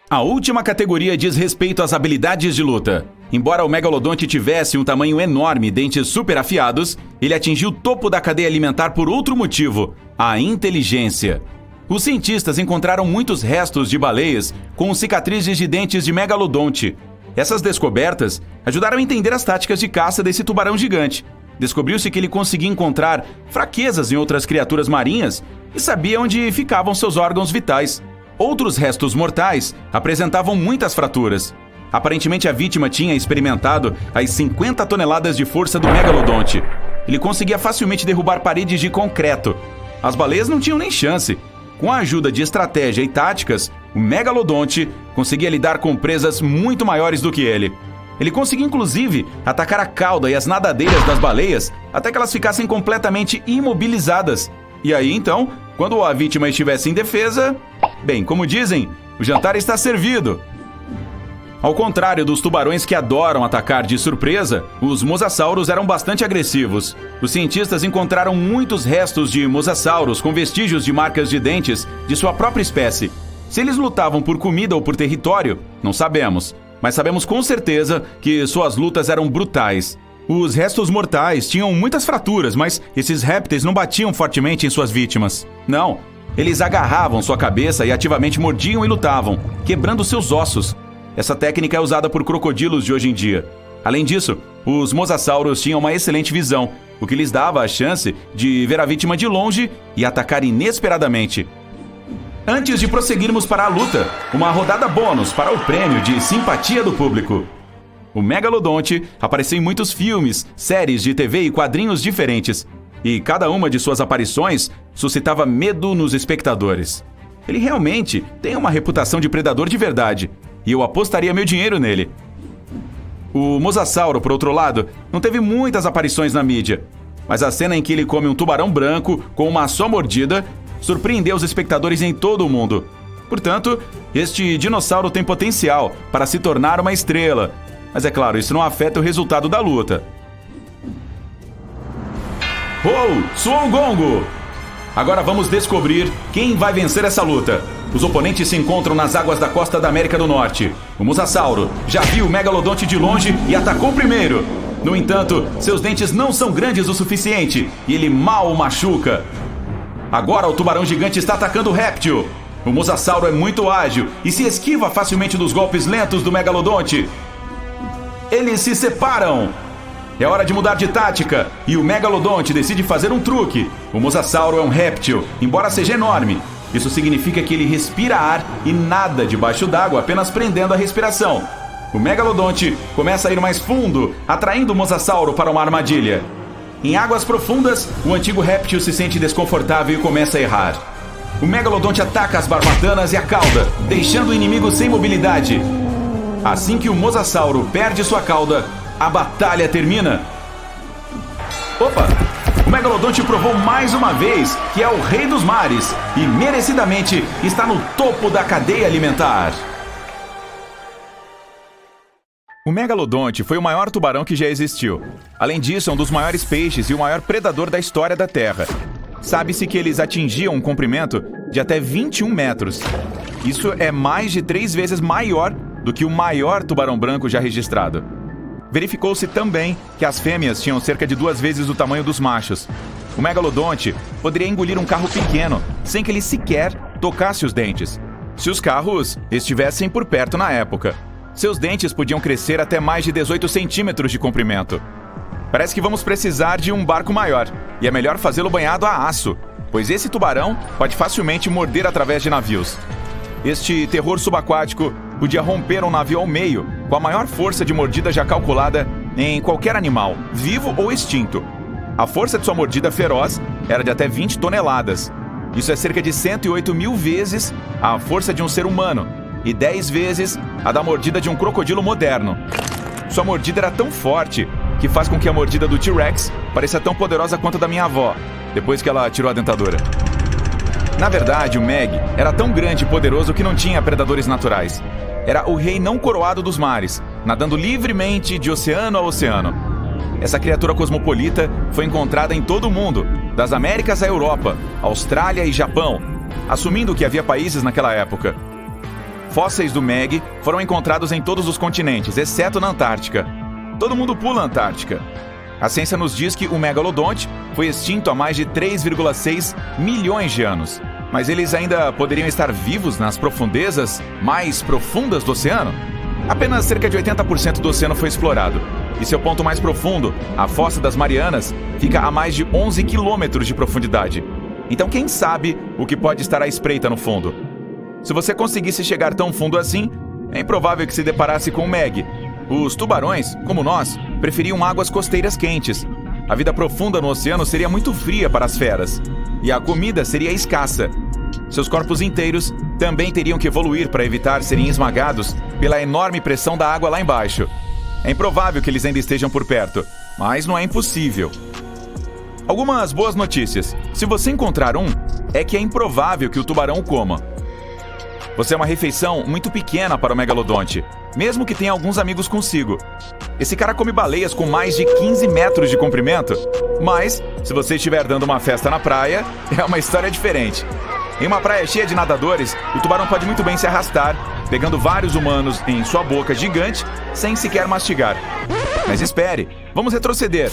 A última categoria diz respeito às habilidades de luta. Embora o megalodonte tivesse um tamanho enorme e dentes super afiados, ele atingiu o topo da cadeia alimentar por outro motivo: a inteligência. Os cientistas encontraram muitos restos de baleias com cicatrizes de dentes de megalodonte. Essas descobertas ajudaram a entender as táticas de caça desse tubarão gigante. Descobriu-se que ele conseguia encontrar fraquezas em outras criaturas marinhas e sabia onde ficavam seus órgãos vitais. Outros restos mortais apresentavam muitas fraturas. Aparentemente a vítima tinha experimentado as 50 toneladas de força do megalodonte. Ele conseguia facilmente derrubar paredes de concreto. As baleias não tinham nem chance. Com a ajuda de estratégia e táticas, o megalodonte conseguia lidar com presas muito maiores do que ele. Ele conseguia inclusive atacar a cauda e as nadadeiras das baleias até que elas ficassem completamente imobilizadas. E aí então, quando a vítima estivesse indefesa, bem, como dizem, o jantar está servido. Ao contrário dos tubarões que adoram atacar de surpresa, os mosasauros eram bastante agressivos. Os cientistas encontraram muitos restos de mosasauros com vestígios de marcas de dentes de sua própria espécie. Se eles lutavam por comida ou por território, não sabemos, mas sabemos com certeza que suas lutas eram brutais. Os restos mortais tinham muitas fraturas, mas esses répteis não batiam fortemente em suas vítimas. Não, eles agarravam sua cabeça e ativamente mordiam e lutavam, quebrando seus ossos. Essa técnica é usada por crocodilos de hoje em dia. Além disso, os mosasauros tinham uma excelente visão, o que lhes dava a chance de ver a vítima de longe e atacar inesperadamente. Antes de prosseguirmos para a luta, uma rodada bônus para o prêmio de simpatia do público. O megalodonte apareceu em muitos filmes, séries de TV e quadrinhos diferentes, e cada uma de suas aparições suscitava medo nos espectadores. Ele realmente tem uma reputação de predador de verdade, e eu apostaria meu dinheiro nele. O mosasauro, por outro lado, não teve muitas aparições na mídia, mas a cena em que ele come um tubarão branco com uma só mordida surpreendeu os espectadores em todo o mundo. Portanto, este dinossauro tem potencial para se tornar uma estrela, mas é claro, isso não afeta o resultado da luta. Soou o gongo! Agora vamos descobrir quem vai vencer essa luta. Os oponentes se encontram nas águas da costa da América do Norte. O mosasauro já viu o megalodonte de longe e atacou primeiro. No entanto, seus dentes não são grandes o suficiente e ele mal o machuca. Agora o tubarão gigante está atacando o réptil. O mosasauro é muito ágil e se esquiva facilmente dos golpes lentos do megalodonte. Eles se separam. É hora de mudar de tática e o megalodonte decide fazer um truque. O mosasauro é um réptil, embora seja enorme. Isso significa que ele respira ar e nada debaixo d'água, apenas prendendo a respiração. O megalodonte começa a ir mais fundo, atraindo o mosasauro para uma armadilha. Em águas profundas, o antigo réptil se sente desconfortável e começa a errar. O megalodonte ataca as barbatanas e a cauda, deixando o inimigo sem mobilidade. Assim que o mosasauro perde sua cauda, a batalha termina. Opa! O megalodonte provou mais uma vez que é o rei dos mares e merecidamente está no topo da cadeia alimentar. O megalodonte foi o maior tubarão que já existiu. Além disso, é um dos maiores peixes e o maior predador da história da Terra. Sabe-se que eles atingiam um comprimento de até 21 metros. Isso é mais de 3 vezes maior do que o maior tubarão branco já registrado. Verificou-se também que as fêmeas tinham cerca de 2 vezes o tamanho dos machos. O megalodonte poderia engolir um carro pequeno sem que ele sequer tocasse os dentes, se os carros estivessem por perto na época. Seus dentes podiam crescer até mais de 18 centímetros de comprimento. Parece que vamos precisar de um barco maior, e é melhor fazê-lo banhado a aço, pois esse tubarão pode facilmente morder através de navios. Este terror subaquático podia romper um navio ao meio, com a maior força de mordida já calculada em qualquer animal, vivo ou extinto. A força de sua mordida feroz era de até 20 toneladas. Isso é cerca de 108 mil vezes a força de um ser humano, e 10 vezes a da mordida de um crocodilo moderno. Sua mordida era tão forte que faz com que a mordida do T-Rex pareça tão poderosa quanto a da minha avó, depois que ela tirou a dentadura. Na verdade, o Meg era tão grande e poderoso que não tinha predadores naturais. Era o rei não coroado dos mares, nadando livremente de oceano a oceano. Essa criatura cosmopolita foi encontrada em todo o mundo, das Américas à Europa, Austrália e Japão, assumindo que havia países naquela época. Fósseis do Meg foram encontrados em todos os continentes, exceto na Antártica. Todo mundo pula a Antártica. A ciência nos diz que o megalodonte foi extinto há mais de 3,6 milhões de anos. Mas eles ainda poderiam estar vivos nas profundezas mais profundas do oceano? Apenas cerca de 80% do oceano foi explorado. E seu ponto mais profundo, a Fossa das Marianas, fica a mais de 11 quilômetros de profundidade. Então quem sabe o que pode estar à espreita no fundo? Se você conseguisse chegar tão fundo assim, é improvável que se deparasse com o Meg. Os tubarões, como nós, preferiam águas costeiras quentes. A vida profunda no oceano seria muito fria para as feras. E a comida seria escassa. Seus corpos inteiros também teriam que evoluir para evitar serem esmagados pela enorme pressão da água lá embaixo. É improvável que eles ainda estejam por perto, mas não é impossível. Algumas boas notícias. Se você encontrar um, é que é improvável que o tubarão o coma. Você é uma refeição muito pequena para o megalodonte, mesmo que tenha alguns amigos consigo. Esse cara come baleias com mais de 15 metros de comprimento, mas, se você estiver dando uma festa na praia, é uma história diferente. Em uma praia cheia de nadadores, o tubarão pode muito bem se arrastar, pegando vários humanos em sua boca gigante, sem sequer mastigar. Mas espere, vamos retroceder.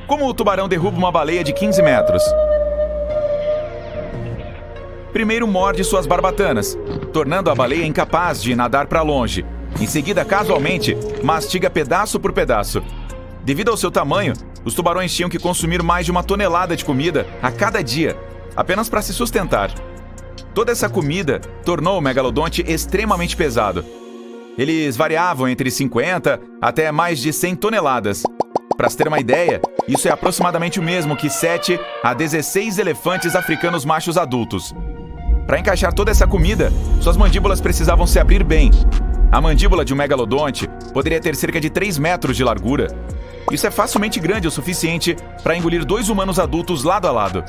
Como o tubarão derruba uma baleia de 15 metros? Primeiro morde suas barbatanas, tornando a baleia incapaz de nadar para longe. Em seguida, casualmente, mastiga pedaço por pedaço. Devido ao seu tamanho, os tubarões tinham que consumir mais de 1 tonelada de comida a cada dia, apenas para se sustentar. Toda essa comida tornou o megalodonte extremamente pesado. Eles variavam entre 50 até mais de 100 toneladas. Para se ter uma ideia, isso é aproximadamente o mesmo que 7 a 16 elefantes africanos machos adultos. Para encaixar toda essa comida, suas mandíbulas precisavam se abrir bem. A mandíbula de um megalodonte poderia ter cerca de 3 metros de largura. Isso é facilmente grande o suficiente para engolir 2 humanos adultos lado a lado.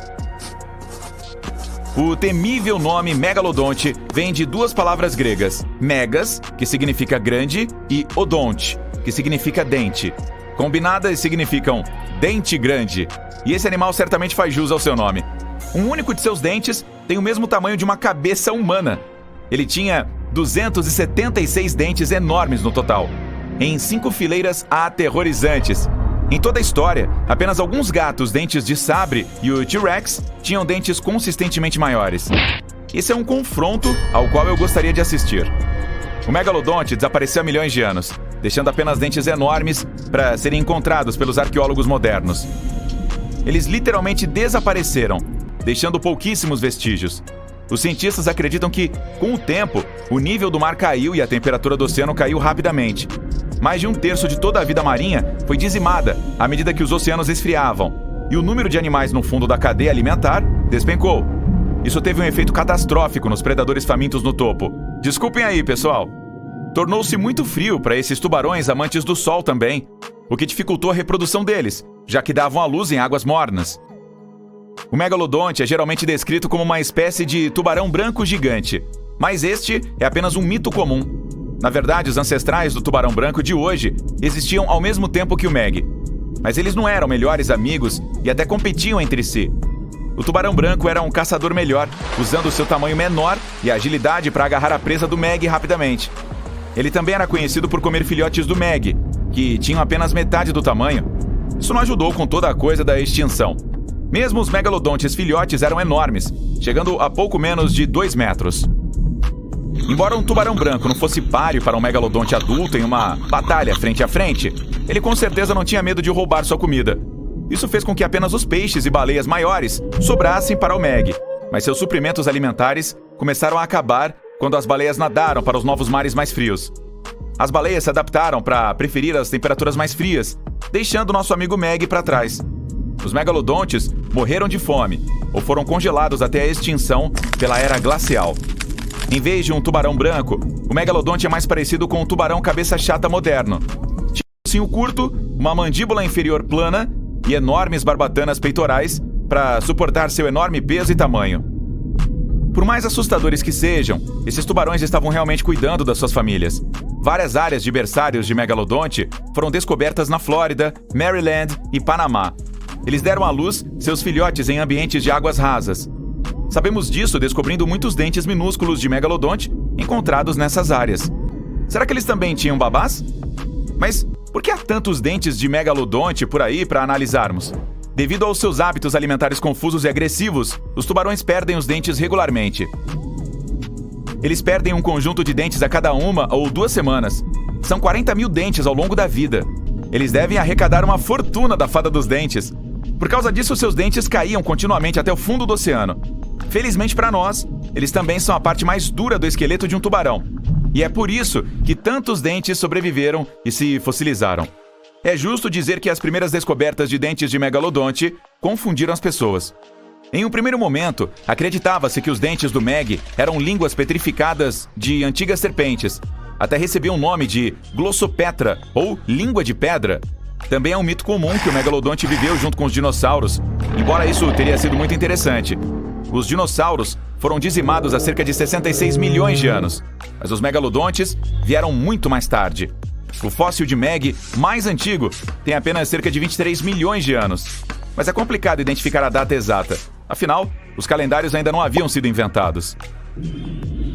O temível nome megalodonte vem de 2 palavras gregas, megas, que significa grande, e odonte, que significa dente. Combinadas significam dente grande, e esse animal certamente faz jus ao seu nome. Um único de seus dentes tem o mesmo tamanho de uma cabeça humana. Ele tinha 276 dentes enormes no total, em 5 fileiras aterrorizantes. Em toda a história, apenas alguns gatos dentes de sabre e o T-Rex tinham dentes consistentemente maiores. Esse é um confronto ao qual eu gostaria de assistir. O megalodonte desapareceu há milhões de anos, deixando apenas dentes enormes para serem encontrados pelos arqueólogos modernos. Eles literalmente desapareceram, deixando pouquíssimos vestígios. Os cientistas acreditam que, com o tempo, o nível do mar caiu e a temperatura do oceano caiu rapidamente. Mais de 1/3 de toda a vida marinha foi dizimada à medida que os oceanos esfriavam, e o número de animais no fundo da cadeia alimentar despencou. Isso teve um efeito catastrófico nos predadores famintos no topo. Desculpem aí, pessoal. Tornou-se muito frio para esses tubarões amantes do sol também, o que dificultou a reprodução deles, já que davam à luz em águas mornas. O megalodonte é geralmente descrito como uma espécie de tubarão branco gigante, mas este é apenas um mito comum. Na verdade, os ancestrais do tubarão branco de hoje existiam ao mesmo tempo que o Meg, mas eles não eram melhores amigos e até competiam entre si. O tubarão branco era um caçador melhor, usando seu tamanho menor e agilidade para agarrar a presa do Meg rapidamente. Ele também era conhecido por comer filhotes do Meg, que tinham apenas metade do tamanho. Isso não ajudou com toda a coisa da extinção. Mesmo os megalodontes filhotes eram enormes, chegando a pouco menos de 2 metros. Embora um tubarão branco não fosse páreo para um megalodonte adulto em uma batalha frente a frente, ele com certeza não tinha medo de roubar sua comida. Isso fez com que apenas os peixes e baleias maiores sobrassem para o Meg, mas seus suprimentos alimentares começaram a acabar quando as baleias nadaram para os novos mares mais frios. As baleias se adaptaram para preferir as temperaturas mais frias, deixando nosso amigo Meg para trás. Os megalodontes morreram de fome ou foram congelados até a extinção pela era glacial. Em vez de um tubarão branco, o megalodonte é mais parecido com um tubarão cabeça chata moderno. Tinha um focinho curto, uma mandíbula inferior plana e enormes barbatanas peitorais para suportar seu enorme peso e tamanho. Por mais assustadores que sejam, esses tubarões estavam realmente cuidando das suas famílias. Várias áreas de berçários de megalodonte foram descobertas na Flórida, Maryland e Panamá. Eles deram à luz seus filhotes em ambientes de águas rasas. Sabemos disso descobrindo muitos dentes minúsculos de megalodonte encontrados nessas áreas. Será que eles também tinham babás? Mas por que há tantos dentes de megalodonte por aí para analisarmos? Devido aos seus hábitos alimentares confusos e agressivos, os tubarões perdem os dentes regularmente. Eles perdem um conjunto de dentes a cada 1 ou 2 semanas. São 40 mil dentes ao longo da vida. Eles devem arrecadar uma fortuna da fada dos dentes. Por causa disso, seus dentes caíam continuamente até o fundo do oceano. Felizmente para nós, eles também são a parte mais dura do esqueleto de um tubarão. E é por isso que tantos dentes sobreviveram e se fossilizaram. É justo dizer que as primeiras descobertas de dentes de megalodonte confundiram as pessoas. Em um primeiro momento, acreditava-se que os dentes do Meg eram línguas petrificadas de antigas serpentes. Até recebiam o nome de Glossopetra, ou língua de pedra. Também é um mito comum que o megalodonte viveu junto com os dinossauros, embora isso teria sido muito interessante. Os dinossauros foram dizimados há cerca de 66 milhões de anos, mas os megalodontes vieram muito mais tarde. O fóssil de Meg, mais antigo, tem apenas cerca de 23 milhões de anos. Mas é complicado identificar a data exata. Afinal, os calendários ainda não haviam sido inventados.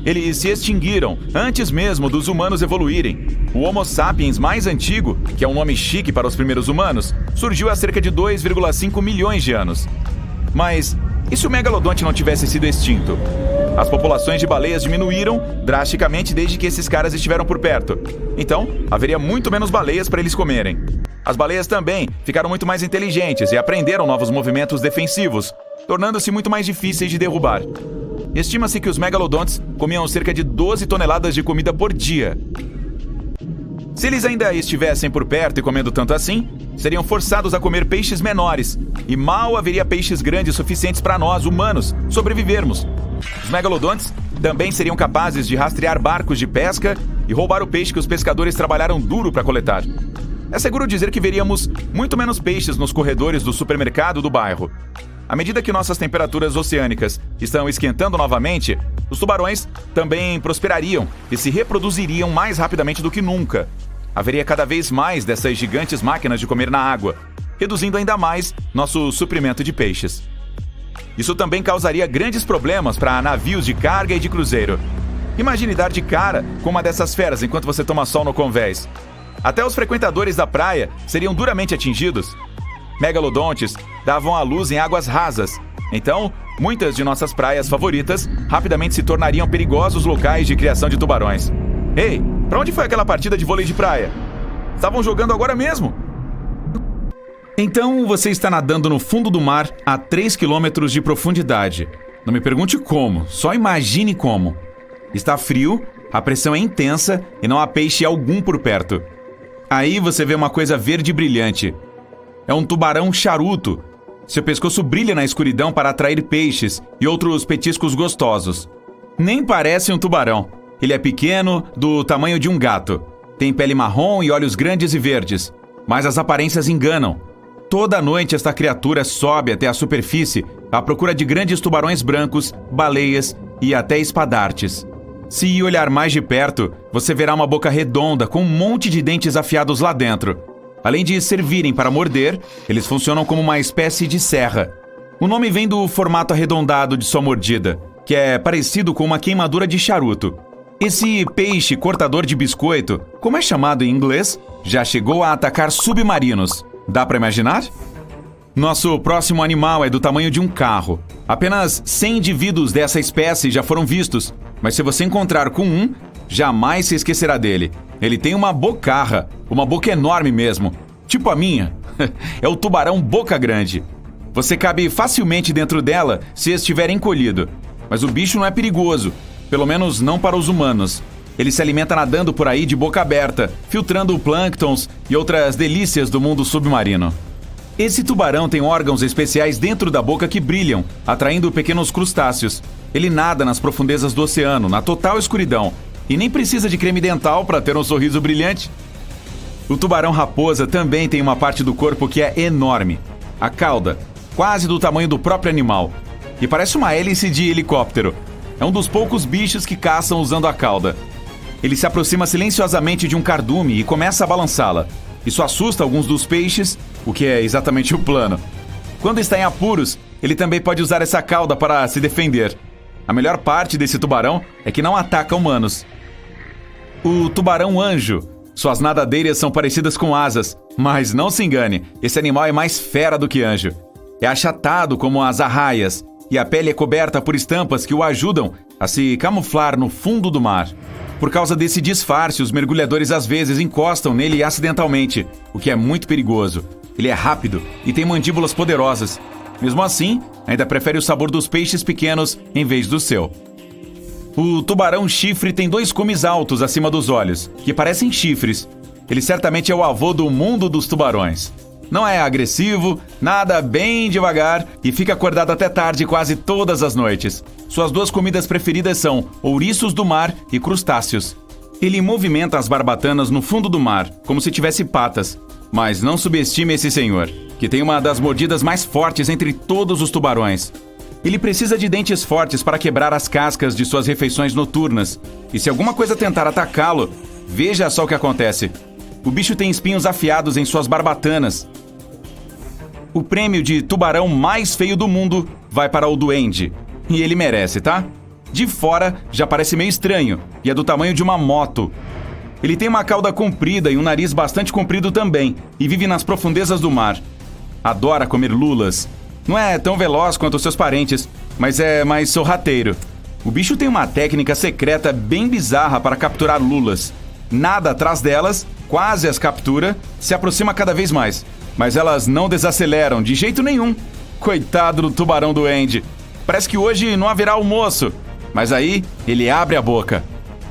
Eles se extinguiram antes mesmo dos humanos evoluírem. O Homo sapiens mais antigo, que é um nome chique para os primeiros humanos, surgiu há cerca de 2,5 milhões de anos. Mas e se o megalodonte não tivesse sido extinto? As populações de baleias diminuíram drasticamente desde que esses caras estiveram por perto. Então, haveria muito menos baleias para eles comerem. As baleias também ficaram muito mais inteligentes e aprenderam novos movimentos defensivos, tornando-se muito mais difíceis de derrubar. Estima-se que os megalodontes comiam cerca de 12 toneladas de comida por dia. Se eles ainda estivessem por perto e comendo tanto assim, seriam forçados a comer peixes menores, e mal haveria peixes grandes suficientes para nós, humanos, sobrevivermos. Os megalodontes também seriam capazes de rastrear barcos de pesca e roubar o peixe que os pescadores trabalharam duro para coletar. É seguro dizer que veríamos muito menos peixes nos corredores do supermercado do bairro. À medida que nossas temperaturas oceânicas estão esquentando novamente, os tubarões também prosperariam e se reproduziriam mais rapidamente do que nunca. Haveria cada vez mais dessas gigantes máquinas de comer na água, reduzindo ainda mais nosso suprimento de peixes. Isso também causaria grandes problemas para navios de carga e de cruzeiro. Imagine dar de cara com uma dessas feras enquanto você toma sol no convés. Até os frequentadores da praia seriam duramente atingidos. Megalodontes davam à luz em águas rasas. Então, muitas de nossas praias favoritas rapidamente se tornariam perigosos locais de criação de tubarões. Ei, pra onde foi aquela partida de vôlei de praia? Estavam jogando agora mesmo? Então você está nadando no fundo do mar a 3 quilômetros de profundidade. Não me pergunte como, só imagine como. Está frio, a pressão é intensa e não há peixe algum por perto. Aí você vê uma coisa verde brilhante. É um tubarão charuto. Seu pescoço brilha na escuridão para atrair peixes e outros petiscos gostosos. Nem parece um tubarão. Ele é pequeno, do tamanho de um gato. Tem pele marrom e olhos grandes e verdes. Mas as aparências enganam. Toda noite esta criatura sobe até a superfície à procura de grandes tubarões brancos, baleias e até espadartes. Se olhar mais de perto, você verá uma boca redonda com um monte de dentes afiados lá dentro. Além de servirem para morder, eles funcionam como uma espécie de serra. O nome vem do formato arredondado de sua mordida, que é parecido com uma queimadura de charuto. Esse peixe cortador de biscoito, como é chamado em inglês, já chegou a atacar submarinos. Dá para imaginar? Nosso próximo animal é do tamanho de um carro. Apenas 100 indivíduos dessa espécie já foram vistos, mas se você encontrar com um, jamais se esquecerá dele. Ele tem uma bocarra, uma boca enorme mesmo, tipo a minha. É o tubarão boca grande. Você cabe facilmente dentro dela se estiver encolhido, mas o bicho não é perigoso, pelo menos não para os humanos. Ele se alimenta nadando por aí de boca aberta, filtrando plânctons e outras delícias do mundo submarino. Esse tubarão tem órgãos especiais dentro da boca que brilham, atraindo pequenos crustáceos. Ele nada nas profundezas do oceano, na total escuridão, e nem precisa de creme dental para ter um sorriso brilhante. O tubarão-raposa também tem uma parte do corpo que é enorme. A cauda, quase do tamanho do próprio animal. E parece uma hélice de helicóptero. É um dos poucos bichos que caçam usando a cauda. Ele se aproxima silenciosamente de um cardume e começa a balançá-la. Isso assusta alguns dos peixes, o que é exatamente o plano. Quando está em apuros, ele também pode usar essa cauda para se defender. A melhor parte desse tubarão é que não ataca humanos. O tubarão-anjo. Suas nadadeiras são parecidas com asas, mas não se engane, esse animal é mais fera do que anjo. É achatado como as arraias, e a pele é coberta por estampas que o ajudam a se camuflar no fundo do mar. Por causa desse disfarce, os mergulhadores às vezes encostam nele acidentalmente, o que é muito perigoso. Ele é rápido e tem mandíbulas poderosas. Mesmo assim, ainda prefere o sabor dos peixes pequenos em vez do seu. O tubarão-chifre tem 2 cumes altos acima dos olhos, que parecem chifres. Ele certamente é o avô do mundo dos tubarões. Não é agressivo, nada bem devagar e fica acordado até tarde quase todas as noites. Suas 2 comidas preferidas são ouriços do mar e crustáceos. Ele movimenta as barbatanas no fundo do mar, como se tivesse patas. Mas não subestime esse senhor, que tem uma das mordidas mais fortes entre todos os tubarões. Ele precisa de dentes fortes para quebrar as cascas de suas refeições noturnas. E se alguma coisa tentar atacá-lo, veja só o que acontece. O bicho tem espinhos afiados em suas barbatanas. O prêmio de tubarão mais feio do mundo vai para o duende. E ele merece, tá? De fora já parece meio estranho e é do tamanho de uma moto. Ele tem uma cauda comprida e um nariz bastante comprido também e vive nas profundezas do mar. Adora comer lulas. Não é tão veloz quanto seus parentes, mas é mais sorrateiro. O bicho tem uma técnica secreta bem bizarra para capturar lulas. Nada atrás delas, quase as captura, se aproxima cada vez mais. Mas elas não desaceleram de jeito nenhum. Coitado do tubarão duende. Parece que hoje não haverá almoço. Mas aí, ele abre a boca.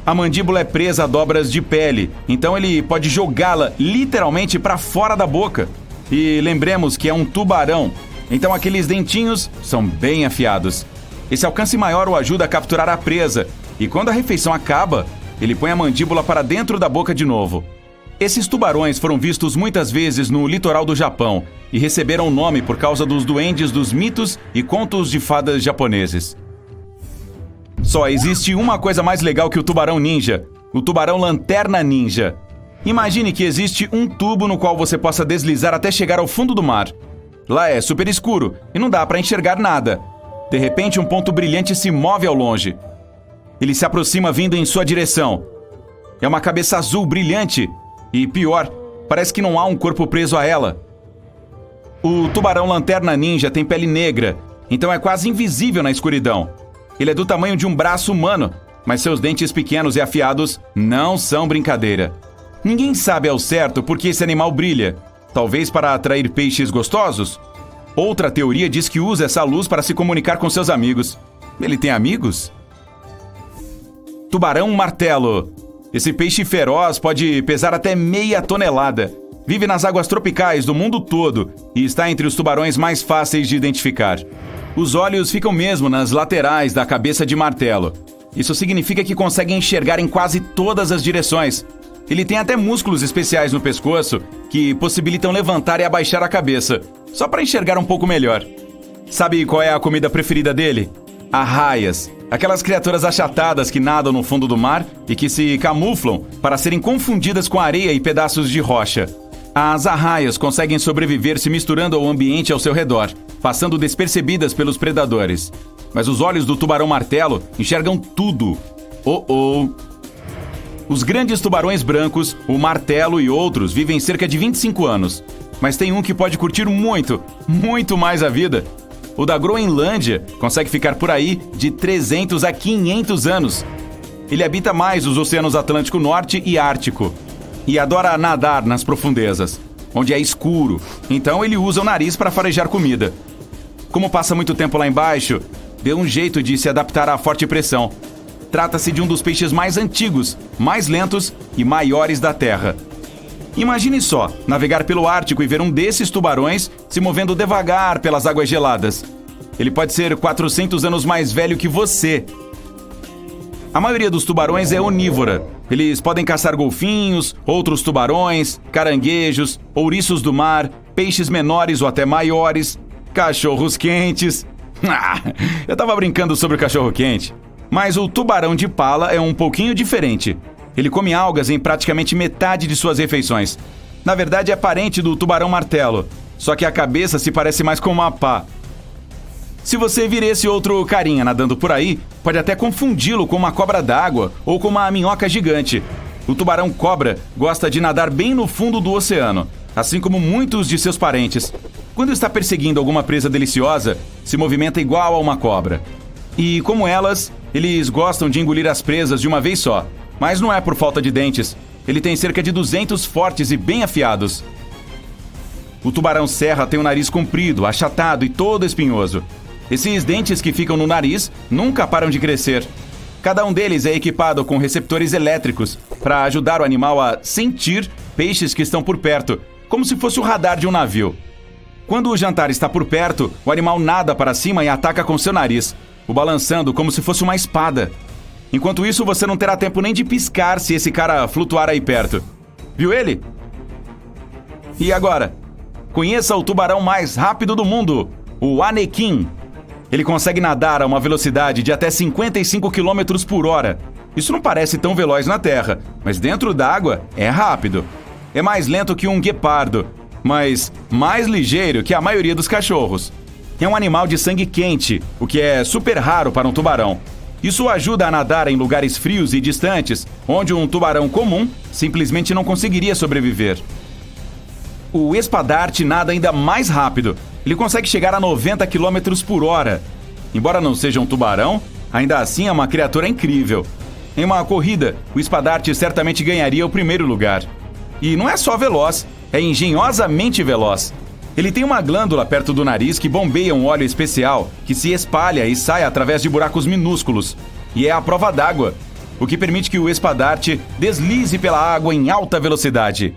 A mandíbula é presa a dobras de pele, então ele pode jogá-la literalmente para fora da boca. E lembremos que é um tubarão, então aqueles dentinhos são bem afiados. Esse alcance maior o ajuda a capturar a presa, e quando a refeição acaba, ele põe a mandíbula para dentro da boca de novo. Esses tubarões foram vistos muitas vezes no litoral do Japão e receberam o nome por causa dos duendes dos mitos e contos de fadas japoneses. Só existe uma coisa mais legal que o tubarão ninja, o tubarão lanterna ninja. Imagine que existe um tubo no qual você possa deslizar até chegar ao fundo do mar. Lá é super escuro e não dá para enxergar nada. De repente, um ponto brilhante se move ao longe. Ele se aproxima vindo em sua direção. É uma cabeça azul brilhante e, pior, parece que não há um corpo preso a ela. O tubarão lanterna ninja tem pele negra, então é quase invisível na escuridão. Ele é do tamanho de um braço humano, mas seus dentes pequenos e afiados não são brincadeira. Ninguém sabe ao certo por que esse animal brilha. Talvez para atrair peixes gostosos? Outra teoria diz que usa essa luz para se comunicar com seus amigos. Ele tem amigos? Tubarão martelo. Esse peixe feroz pode pesar até meia tonelada. Vive nas águas tropicais do mundo todo e está entre os tubarões mais fáceis de identificar. Os olhos ficam mesmo nas laterais da cabeça de martelo. Isso significa que consegue enxergar em quase todas as direções. Ele tem até músculos especiais no pescoço que possibilitam levantar e abaixar a cabeça, só para enxergar um pouco melhor. Sabe qual é a comida preferida dele? Arraias. Aquelas criaturas achatadas que nadam no fundo do mar e que se camuflam para serem confundidas com areia e pedaços de rocha. As arraias conseguem sobreviver se misturando ao ambiente ao seu redor, passando despercebidas pelos predadores. Mas os olhos do tubarão-martelo enxergam tudo. Os grandes tubarões brancos, o martelo e outros vivem cerca de 25 anos. Mas tem um que pode curtir muito, muito mais a vida. O da Groenlândia consegue ficar por aí de 300 a 500 anos. Ele habita mais os oceanos Atlântico Norte e Ártico. E adora nadar nas profundezas, onde é escuro. Então ele usa o nariz para farejar comida. Como passa muito tempo lá embaixo, deu um jeito de se adaptar à forte pressão. Trata-se de um dos peixes mais antigos, mais lentos e maiores da Terra. Imagine só, navegar pelo Ártico e ver um desses tubarões se movendo devagar pelas águas geladas. Ele pode ser 400 anos mais velho que você. A maioria dos tubarões é onívora. Eles podem caçar golfinhos, outros tubarões, caranguejos, ouriços do mar, peixes menores ou até maiores, cachorros quentes. Eu tava brincando sobre o cachorro quente. Mas o tubarão de pala é um pouquinho diferente. Ele come algas em praticamente metade de suas refeições. Na verdade, é parente do tubarão-martelo, só que a cabeça se parece mais com uma pá. Se você vir esse outro carinha nadando por aí, pode até confundi-lo com uma cobra d'água ou com uma minhoca gigante. O tubarão-cobra gosta de nadar bem no fundo do oceano, assim como muitos de seus parentes. Quando está perseguindo alguma presa deliciosa, se movimenta igual a uma cobra. E como elas, eles gostam de engolir as presas de uma vez só. Mas não é por falta de dentes. Ele tem cerca de 200 fortes e bem afiados. O tubarão-serra tem um nariz comprido, achatado e todo espinhoso. Esses dentes que ficam no nariz nunca param de crescer. Cada um deles é equipado com receptores elétricos para ajudar o animal a sentir peixes que estão por perto, como se fosse o radar de um navio. Quando o jantar está por perto, o animal nada para cima e ataca com seu nariz, o balançando como se fosse uma espada. Enquanto isso, você não terá tempo nem de piscar se esse cara flutuar aí perto. Viu ele? E agora? Conheça o tubarão mais rápido do mundo, o Anequim. Ele consegue nadar a uma velocidade de até 55 km por hora. Isso não parece tão veloz na Terra, mas dentro d'água é rápido. É mais lento que um guepardo, mas mais ligeiro que a maioria dos cachorros. É um animal de sangue quente, o que é super raro para um tubarão. Isso ajuda a nadar em lugares frios e distantes, onde um tubarão comum simplesmente não conseguiria sobreviver. O espadarte nada ainda mais rápido. Ele consegue chegar a 90 km por hora. Embora não seja um tubarão, ainda assim é uma criatura incrível. Em uma corrida, o espadarte certamente ganharia o primeiro lugar. E não é só veloz, é engenhosamente veloz. Ele tem uma glândula perto do nariz que bombeia um óleo especial que se espalha e sai através de buracos minúsculos. E é a prova d'água, o que permite que o espadarte deslize pela água em alta velocidade.